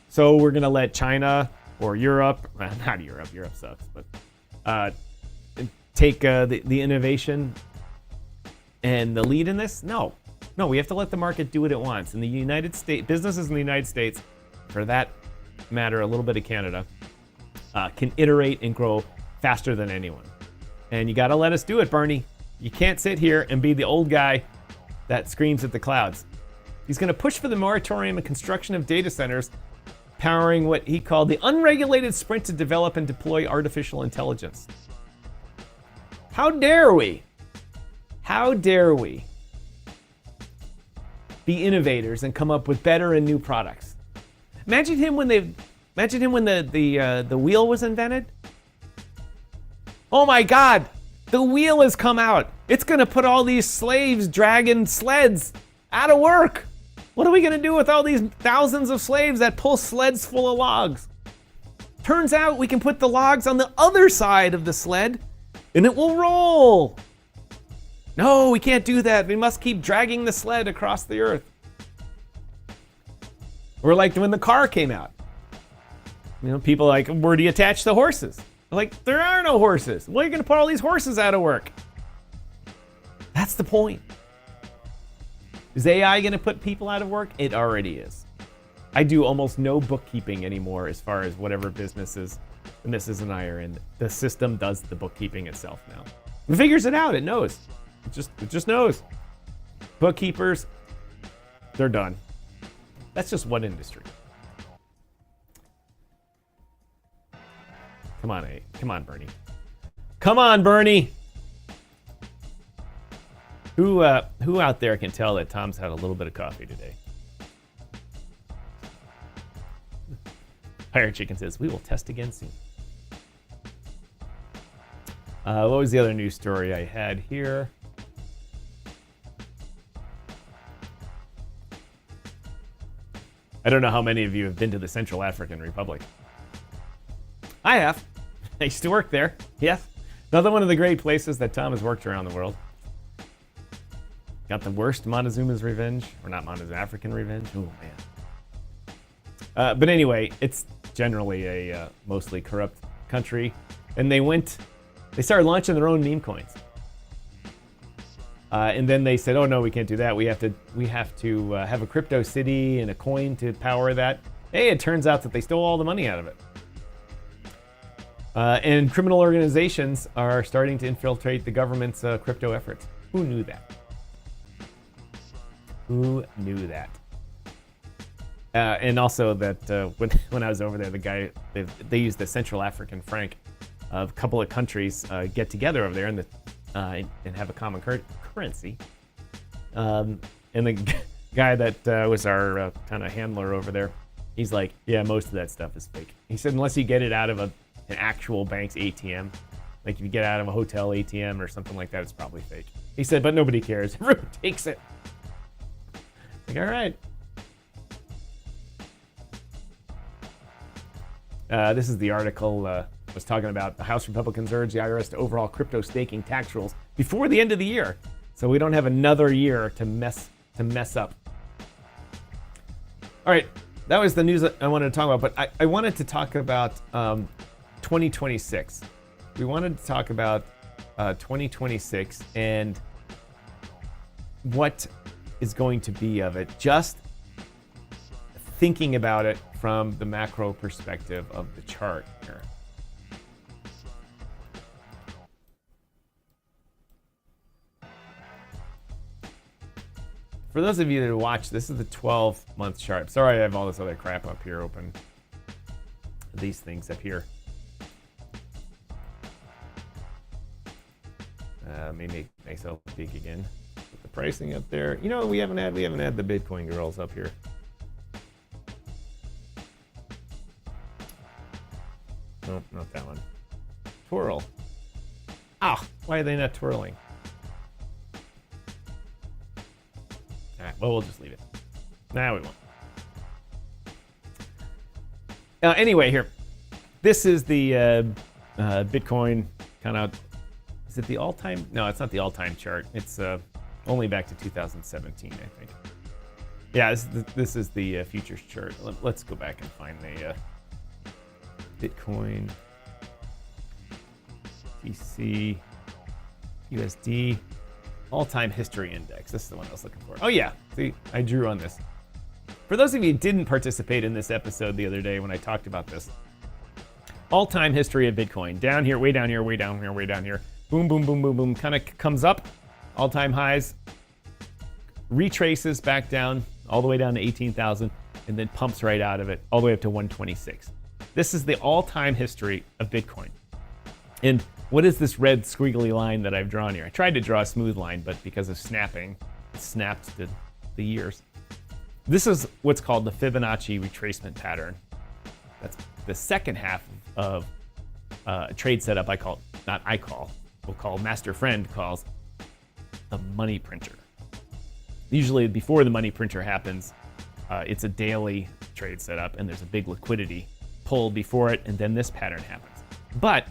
So we're going to let China or Europe, not Europe sucks, but take the innovation and the lead in this? No, we have to let the market do what it wants. And the United States, businesses in the United States, for that matter, a little bit of Canada, can iterate and grow faster than anyone. And you got to let us do it, Bernie. You can't sit here and be the old guy that screams at the clouds. He's going to push for the moratorium and construction of data centers, powering what he called the unregulated sprint to develop and deploy artificial intelligence. How dare we? How dare we be innovators and come up with better and new products? Imagine him when Imagine him when the wheel was invented. Oh my God, the wheel has come out. It's gonna put all these slaves dragging sleds out of work. What are we gonna do with all these thousands of slaves that pull sleds full of logs? Turns out we can put the logs on the other side of the sled and it will roll. No, we can't do that. We must keep dragging the sled across the earth. Or like when the car came out. You know, people are like, where do you attach the horses? They're like, there are no horses. Well, you're gonna put all these horses out of work. That's the point. Is AI gonna put people out of work? It already is. I do almost no bookkeeping anymore as far as whatever businesses the missus and I are in. The system does the bookkeeping itself now. It figures it out, it knows. It just knows. Bookkeepers, they're done. That's just one industry. Come on, Bernie. Come on, Bernie. Who out there can tell that Tom's had a little bit of coffee today? Pirate Chicken says, we will test again soon. What was the other news story I had here? I don't know how many of you have been to the Central African Republic. I have. I used to work there. Yes. Another one of the great places that Tom has worked around the world. Got the worst Montezuma's revenge, or not Montezuma, African revenge. Oh man. But anyway, it's generally a mostly corrupt country, and they started launching their own meme coins. And then they said, oh no, we can't do that. We have to have a crypto city and a coin to power that. Hey, it turns out that they stole all the money out of it. And criminal organizations are starting to infiltrate the government's crypto efforts. Who knew that? Who knew that? And also that when I was over there, the guy, they used the Central African franc. A couple of countries get together over there and have a common currency. And the guy that was our kind of handler over there, he's like, yeah, most of that stuff is fake. He said, unless you get it out of an actual bank's ATM, like if you get out of a hotel ATM or something like that, it's probably fake. He said, but nobody cares. Everyone takes it. Like, all right. This is the article was talking about the House Republicans urge the IRS to overhaul crypto staking tax rules before the end of the year, so we don't have another year to mess up. All right, that was the news that I wanted to talk about, but I wanted to talk about 2026. We wanted to talk about 2026 and what is going to be of it. Just thinking about it from the macro perspective of the chart here. For those of you that watch, this is the 12-month chart. Sorry, I have all this other crap up here open. These things up here. Let me make myself peek again. Put the pricing up there. You know, we haven't had the Bitcoin girls up here. No, not that one. Twirl. Ah, why are they not twirling? All right, well, we'll just leave it. Nah, we won't. Anyway, here. This is the Bitcoin kind of, is it the all-time? No, it's not the all-time chart. It's only back to 2017, I think. Yeah, this is the futures chart. Let's go back and find the Bitcoin, BTC, USD, all-time history index. This is the one I was looking for. Oh yeah, see, I drew on this. For those of you who didn't participate in this episode the other day when I talked about this, all-time history of Bitcoin, down here, way down here, way down here, way down here, boom, boom, boom, boom, boom, kind of comes up, all-time highs, retraces back down, all the way down to 18,000, and then pumps right out of it, all the way up to 126. This is the all-time history of Bitcoin. And what is this red squiggly line that I've drawn here? I tried to draw a smooth line, but because of snapping, it snapped the years. This is what's called the Fibonacci retracement pattern. That's the second half of a trade setup we'll call Master Friend calls the money printer. Usually before the money printer happens, it's a daily trade setup and there's a big liquidity pull before it, and then this pattern happens. But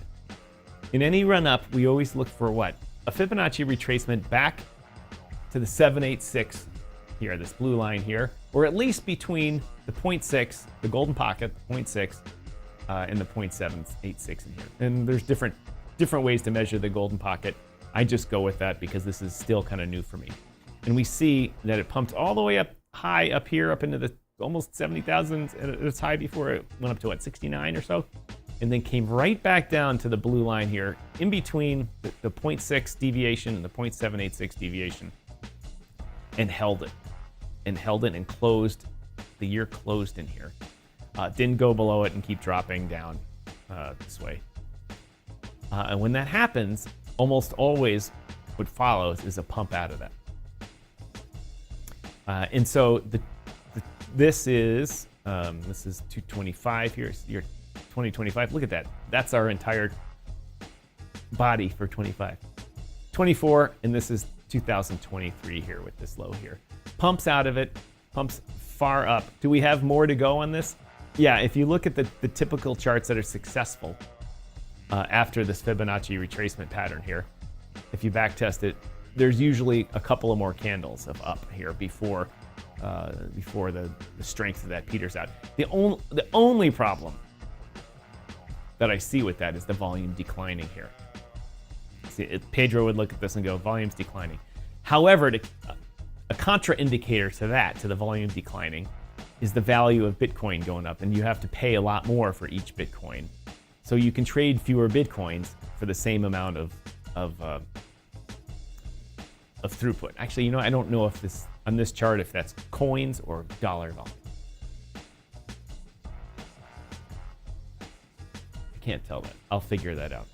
in any run up, we always look for what? A Fibonacci retracement back to the 786 here, this blue line here, or at least between the 0.6, the golden pocket, 0.6, and the 0.786 in here. And there's different ways to measure the golden pocket. I just go with that because this is still kind of new for me. And we see that it pumped all the way up high up here, up into the almost 70,000 at its high before it went up to what, 69 or so, and then came right back down to the blue line here, in between the 0.6 deviation and the 0.786 deviation, and held it and closed. The year closed in here. Didn't go below it and keep dropping down this way. And when that happens, almost always what follows is a pump out of that. And so this is 225 here. Year 2025. Look at that. That's our entire body for 25. 24, and this is 2023 here with this low here. Pumps out of it, pumps far up. Do we have more to go on this? Yeah, if you look at the typical charts that are successful after this Fibonacci retracement pattern here, if you back test it, there's usually a couple of more candles of up here before the strength of that peters out. The only problem that I see with that is the volume declining here. See, Pedro would look at this and go, volume's declining. However, a contraindicator to that, to the volume declining, is the value of Bitcoin going up, and you have to pay a lot more for each Bitcoin. So you can trade fewer Bitcoins for the same amount of throughput. Actually, I don't know if this on this chart if that's coins or dollar volume. I can't tell that. I'll figure that out.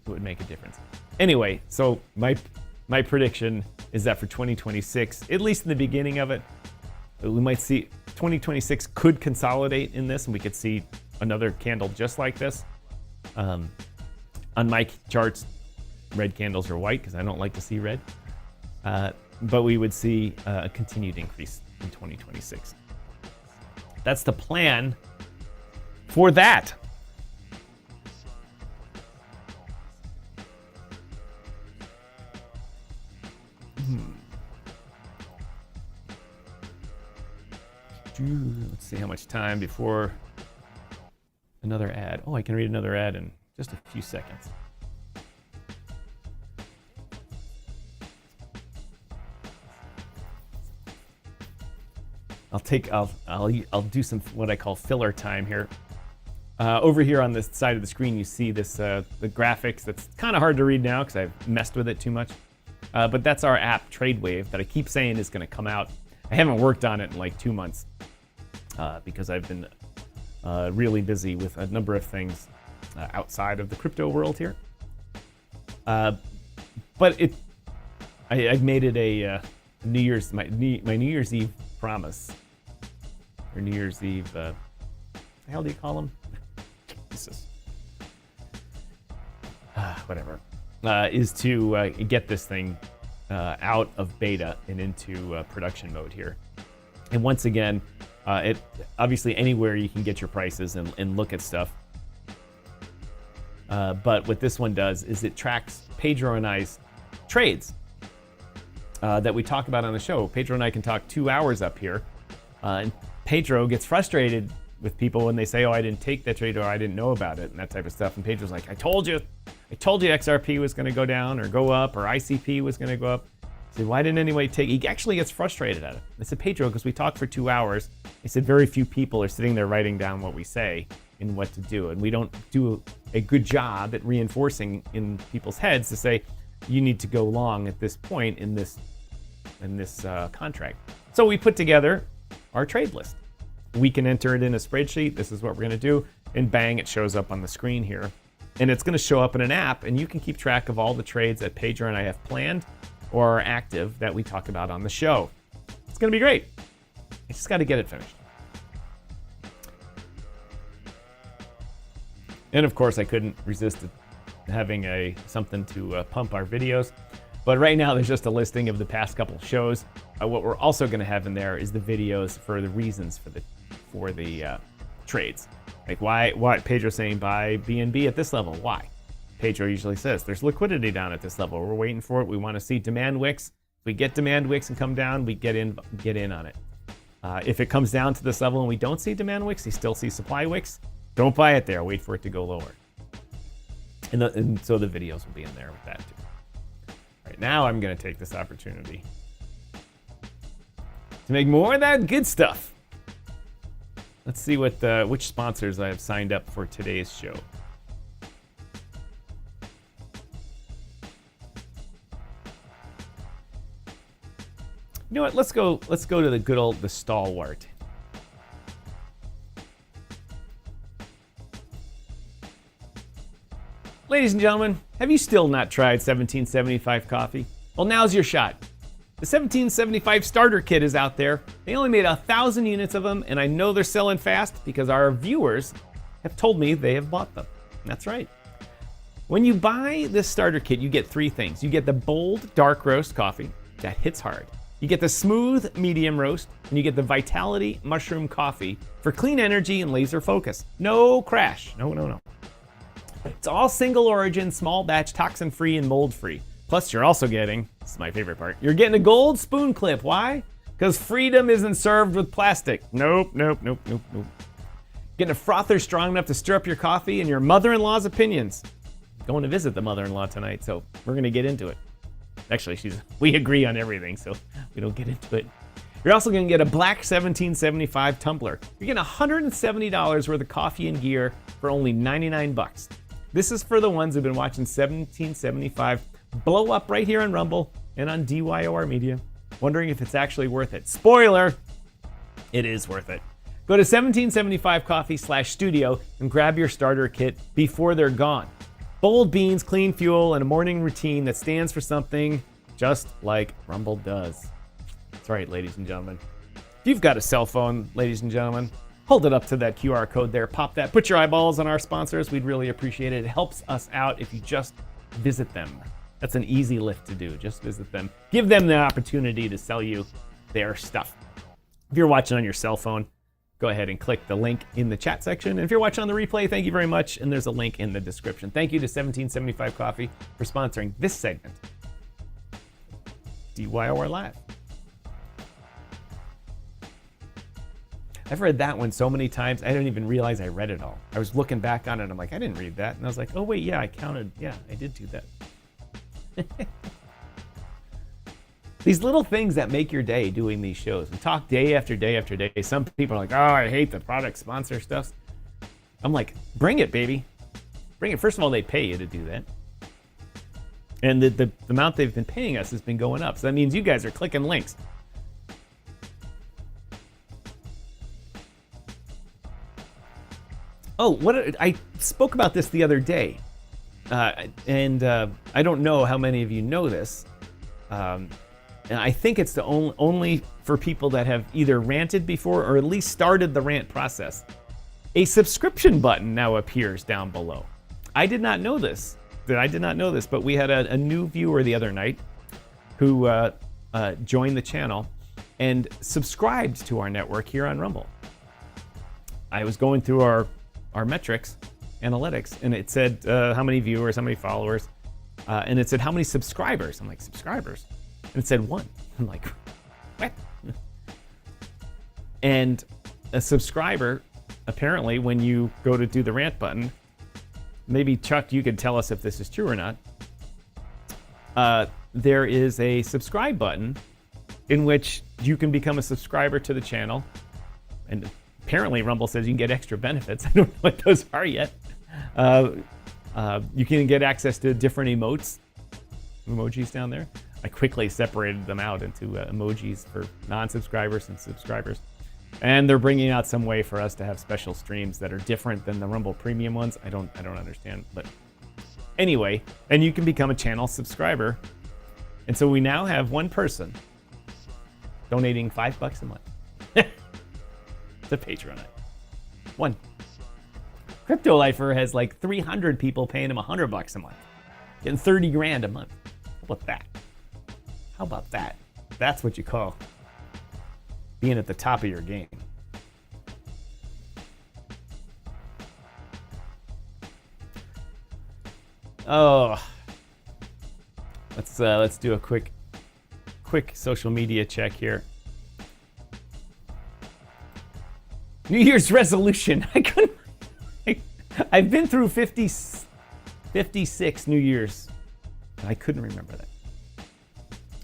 It would make a difference. Anyway, so my prediction is that for 2026, at least in the beginning of it, we might see 2026 could consolidate in this, and we could see another candle just like this. On my charts, red candles are white because I don't like to see red. But we would see a continued increase in 2026. That's the plan for that. Let's see how much time before another ad. Oh, I can read another ad in just a few seconds. I'll do some what I call filler time here. Over here on this side of the screen, you see this the graphics. That's kind of hard to read now because I've messed with it too much. But that's our app TradeWave that I keep saying is going to come out. I haven't worked on it in like 2 months because I've been really busy with a number of things outside of the crypto world here. But I've made it a my New Year's Eve promise, or New Year's Eve. What the hell do you call them? Jesus. Whatever. Is to get this thing out of beta and into production mode here. And once again, it obviously anywhere you can get your prices and look at stuff. But what this one does is it tracks Pedro and I's trades that we talk about on the show. Pedro and I can talk 2 hours up here. And Pedro gets frustrated with people when they say, oh, I didn't take that trade, or I didn't know about it, and that type of stuff. And Pedro's like, I told you XRP was going to go down or go up, or ICP was going to go up. I said, why didn't anybody take it? He actually gets frustrated at it. I said, Pedro, because we talked for 2 hours. I said, very few people are sitting there writing down what we say and what to do. And we don't do a good job at reinforcing in people's heads to say, you need to go long at this point in this contract. So we put together our trade list. We can enter it in a spreadsheet. This is what we're going to do. And bang, it shows up on the screen here. And it's going to show up in an app, and you can keep track of all the trades that Pedro and I have planned or are active that we talk about on the show. It's going to be great. I just got to get it finished. And of course, I couldn't resist having something to pump our videos. But right now, there's just a listing of the past couple shows. What we're also going to have in there is the videos for the reasons for the trades. Like why Pedro's saying buy BNB at this level. Why? Pedro usually says there's liquidity down at this level. We're waiting for it. We want to see demand wicks. If we get demand wicks and come down, we get in on it. If it comes down to this level and we don't see demand wicks, you still see supply wicks, don't buy it there. Wait for it to go lower. And so the videos will be in there with that too. Right now, I'm going to take this opportunity to make more of that good stuff. Let's see which sponsors I have signed up for today's show. You know what? Let's go to the good old stalwart. Ladies and gentlemen, have you still not tried 1775 coffee? Well, now's your shot. The 1775 starter kit is out there. They only made 1,000 units of them, and I know they're selling fast because our viewers have told me they have bought them. That's right. When you buy this starter kit, you get 3 things. You get the bold dark roast coffee that hits hard. You get the smooth medium roast, and you get the Vitality mushroom coffee for clean energy and laser focus. No crash. No. It's all single origin, small batch, toxin free and mold free. Plus you're also getting, this is my favorite part, you're getting a gold spoon clip. Why? Because freedom isn't served with plastic. Nope. Getting a frother strong enough to stir up your coffee and your mother-in-law's opinions. Going to visit the mother-in-law tonight, so we're gonna get into it. Actually, we agree on everything, so we don't get into it. You're also going to get a black 1775 tumbler. You're getting $170 worth of coffee and gear for only 99 bucks. This is for the ones who've been watching 1775 blow up right here on Rumble and on DYOR Media, wondering if it's actually worth it. Spoiler, it is worth it. Go to 1775coffee/studio and grab your starter kit before they're gone. Bold beans, clean fuel, and a morning routine that stands for something just like Rumble does. That's right, ladies and gentlemen. If you've got a cell phone, ladies and gentlemen, hold it up to that QR code there. Pop that. Put your eyeballs on our sponsors. We'd really appreciate it. It helps us out if you just visit them. That's an easy lift to do. Just visit them. Give them the opportunity to sell you their stuff. If you're watching on your cell phone, go ahead and click the link in the chat section. And if you're watching on the replay, thank you very much. And there's a link in the description. Thank you to 1775 Coffee for sponsoring this segment. DYOR Live. I've read that one so many times, I didn't even realize I read it all. I was looking back on it, I'm like, I didn't read that. And I was like, oh wait, yeah, I counted. Yeah, I did do that. These little things that make your day doing these shows. We talk day after day after day. Some people are like, oh, I hate the product sponsor stuff. I'm like, bring it, baby. Bring it. First of all, they pay you to do that. And the amount they've been paying us has been going up. So that means you guys are clicking links. Oh, I spoke about this the other day. And I don't know how many of you know this. And I think it's the only for people that have either ranted before or at least started the rant process. A subscription button now appears down below. I did not know this, but we had a new viewer the other night who joined the channel and subscribed to our network here on Rumble. I was going through our metrics, analytics, and it said how many viewers, how many followers, and it said how many subscribers. I'm like, subscribers? And it said 1. I'm like, what? And a subscriber, apparently, when you go to do the rant button, maybe Chuck, you could tell us if this is true or not. There is a subscribe button in which you can become a subscriber to the channel. And apparently Rumble says you can get extra benefits. I don't know what those are yet. You can get access to different emojis down there. I quickly separated them out into emojis for non-subscribers and subscribers. And they're bringing out some way for us to have special streams that are different than the Rumble Premium ones. I don't understand, but anyway, and you can become a channel subscriber. And so we now have one person donating $5 a month to Patreon. One. Crypto Lifer has like 300 people paying him $100 a month, getting 30 grand a month. How about that? How about that? That's what you call being at the top of your game. Oh, let's do a quick social media check here. New Year's resolution. I've been through 56 New Year's, and I couldn't remember that.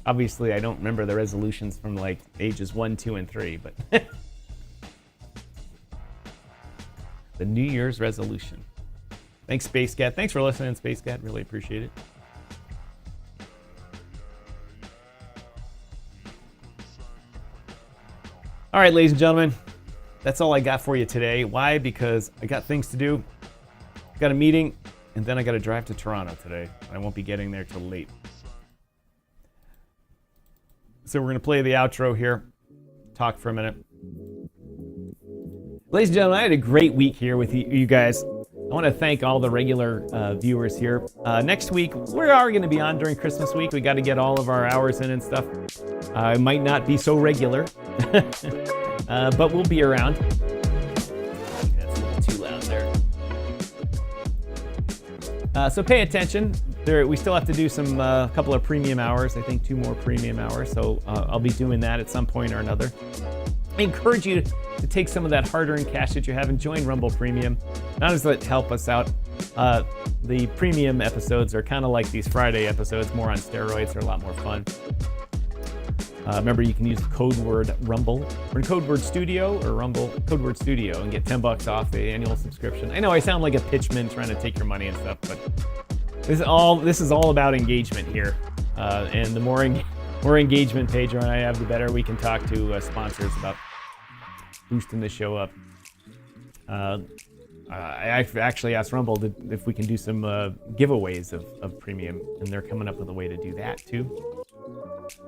Obviously, I don't remember the resolutions from like ages 1, 2, and 3, but the New Year's resolution. Thanks, Space Cat. Thanks for listening, Space Cat. Really appreciate it. All right, ladies and gentlemen, that's all I got for you today. Why? Because I got things to do. I got a meeting, and then I got to drive to Toronto today. I won't be getting there till late. So we're going to play the outro here, talk for a minute. Ladies and gentlemen, I had a great week here with you guys. I want to thank all the regular viewers here. Next week, we are going to be on during Christmas week. We got to get all of our hours in and stuff. It might not be so regular, but we'll be around. That's a little too loud there. So pay attention. We still have to do some couple of premium hours. I think 2 more premium hours. So I'll be doing that at some point or another. I encourage you to take some of that hard-earned cash that you have and join Rumble Premium. Not only does it help us out, the premium episodes are kind of like these Friday episodes, more on steroids. They're a lot more fun. Remember, you can use the code word Rumble or code word Studio or Rumble code word Studio and get $10 off the annual subscription. I know I sound like a pitchman trying to take your money and stuff, but this is all about engagement here. And the more engagement, Pedro and I have, the better we can talk to sponsors about boosting the show up. I actually asked Rumble if we can do some giveaways of premium, and they're coming up with a way to do that too.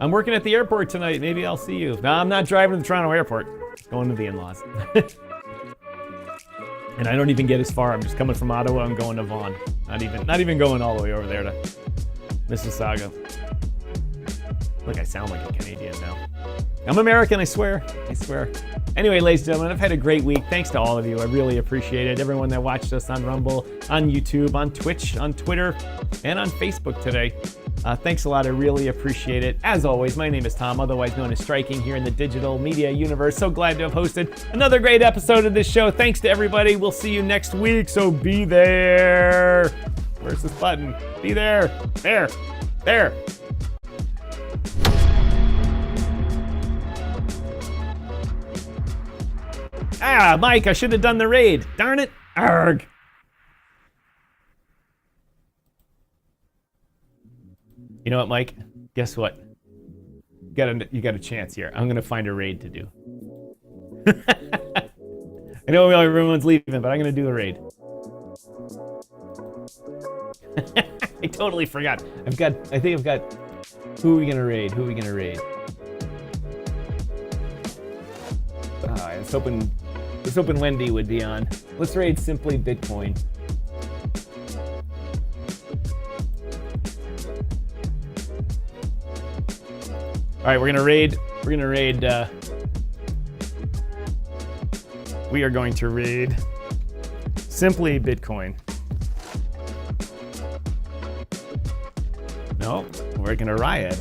I'm working at the airport tonight. Maybe I'll see you. No, I'm not driving to the Toronto airport. Just going to the in-laws. And I don't even get as far. I'm just coming from Ottawa. I'm going to Vaughan. Not even going all the way over there to Mississauga. Look, I sound like a Canadian now. I'm American, I swear. Anyway, ladies and gentlemen, I've had a great week. Thanks to all of you. I really appreciate it. Everyone that watched us on Rumble, on YouTube, on Twitch, on Twitter, and on Facebook today. Thanks a lot. I really appreciate it. As always, my name is Tom, otherwise known as Striking, here in the digital media universe. So glad to have hosted another great episode of this show. Thanks to everybody. We'll see you next week, so be there. Where's this button? Be there. There. Ah, Mike, I should have done the raid. Darn it. Arrgh. You know what, Mike? Guess what? You got a chance here. I'm going to find a raid to do. I know everyone's leaving, but I'm going to do a raid. I totally forgot. I think I've got... Who are we going to raid? I was hoping Wendy would be on. Let's raid Simply Bitcoin. All right, we are going to raid Simply Bitcoin. No, we're gonna raid.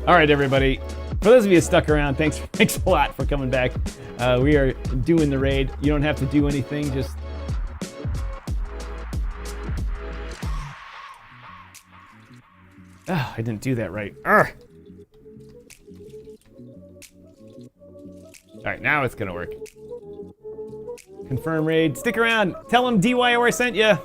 All right, everybody. For those of you who stuck around, thanks a lot for coming back. We are doing the raid. You don't have to do anything, just I didn't do that right. Arrgh. All right, now it's gonna work. Confirm raid. Stick around. Tell them DYOR sent you.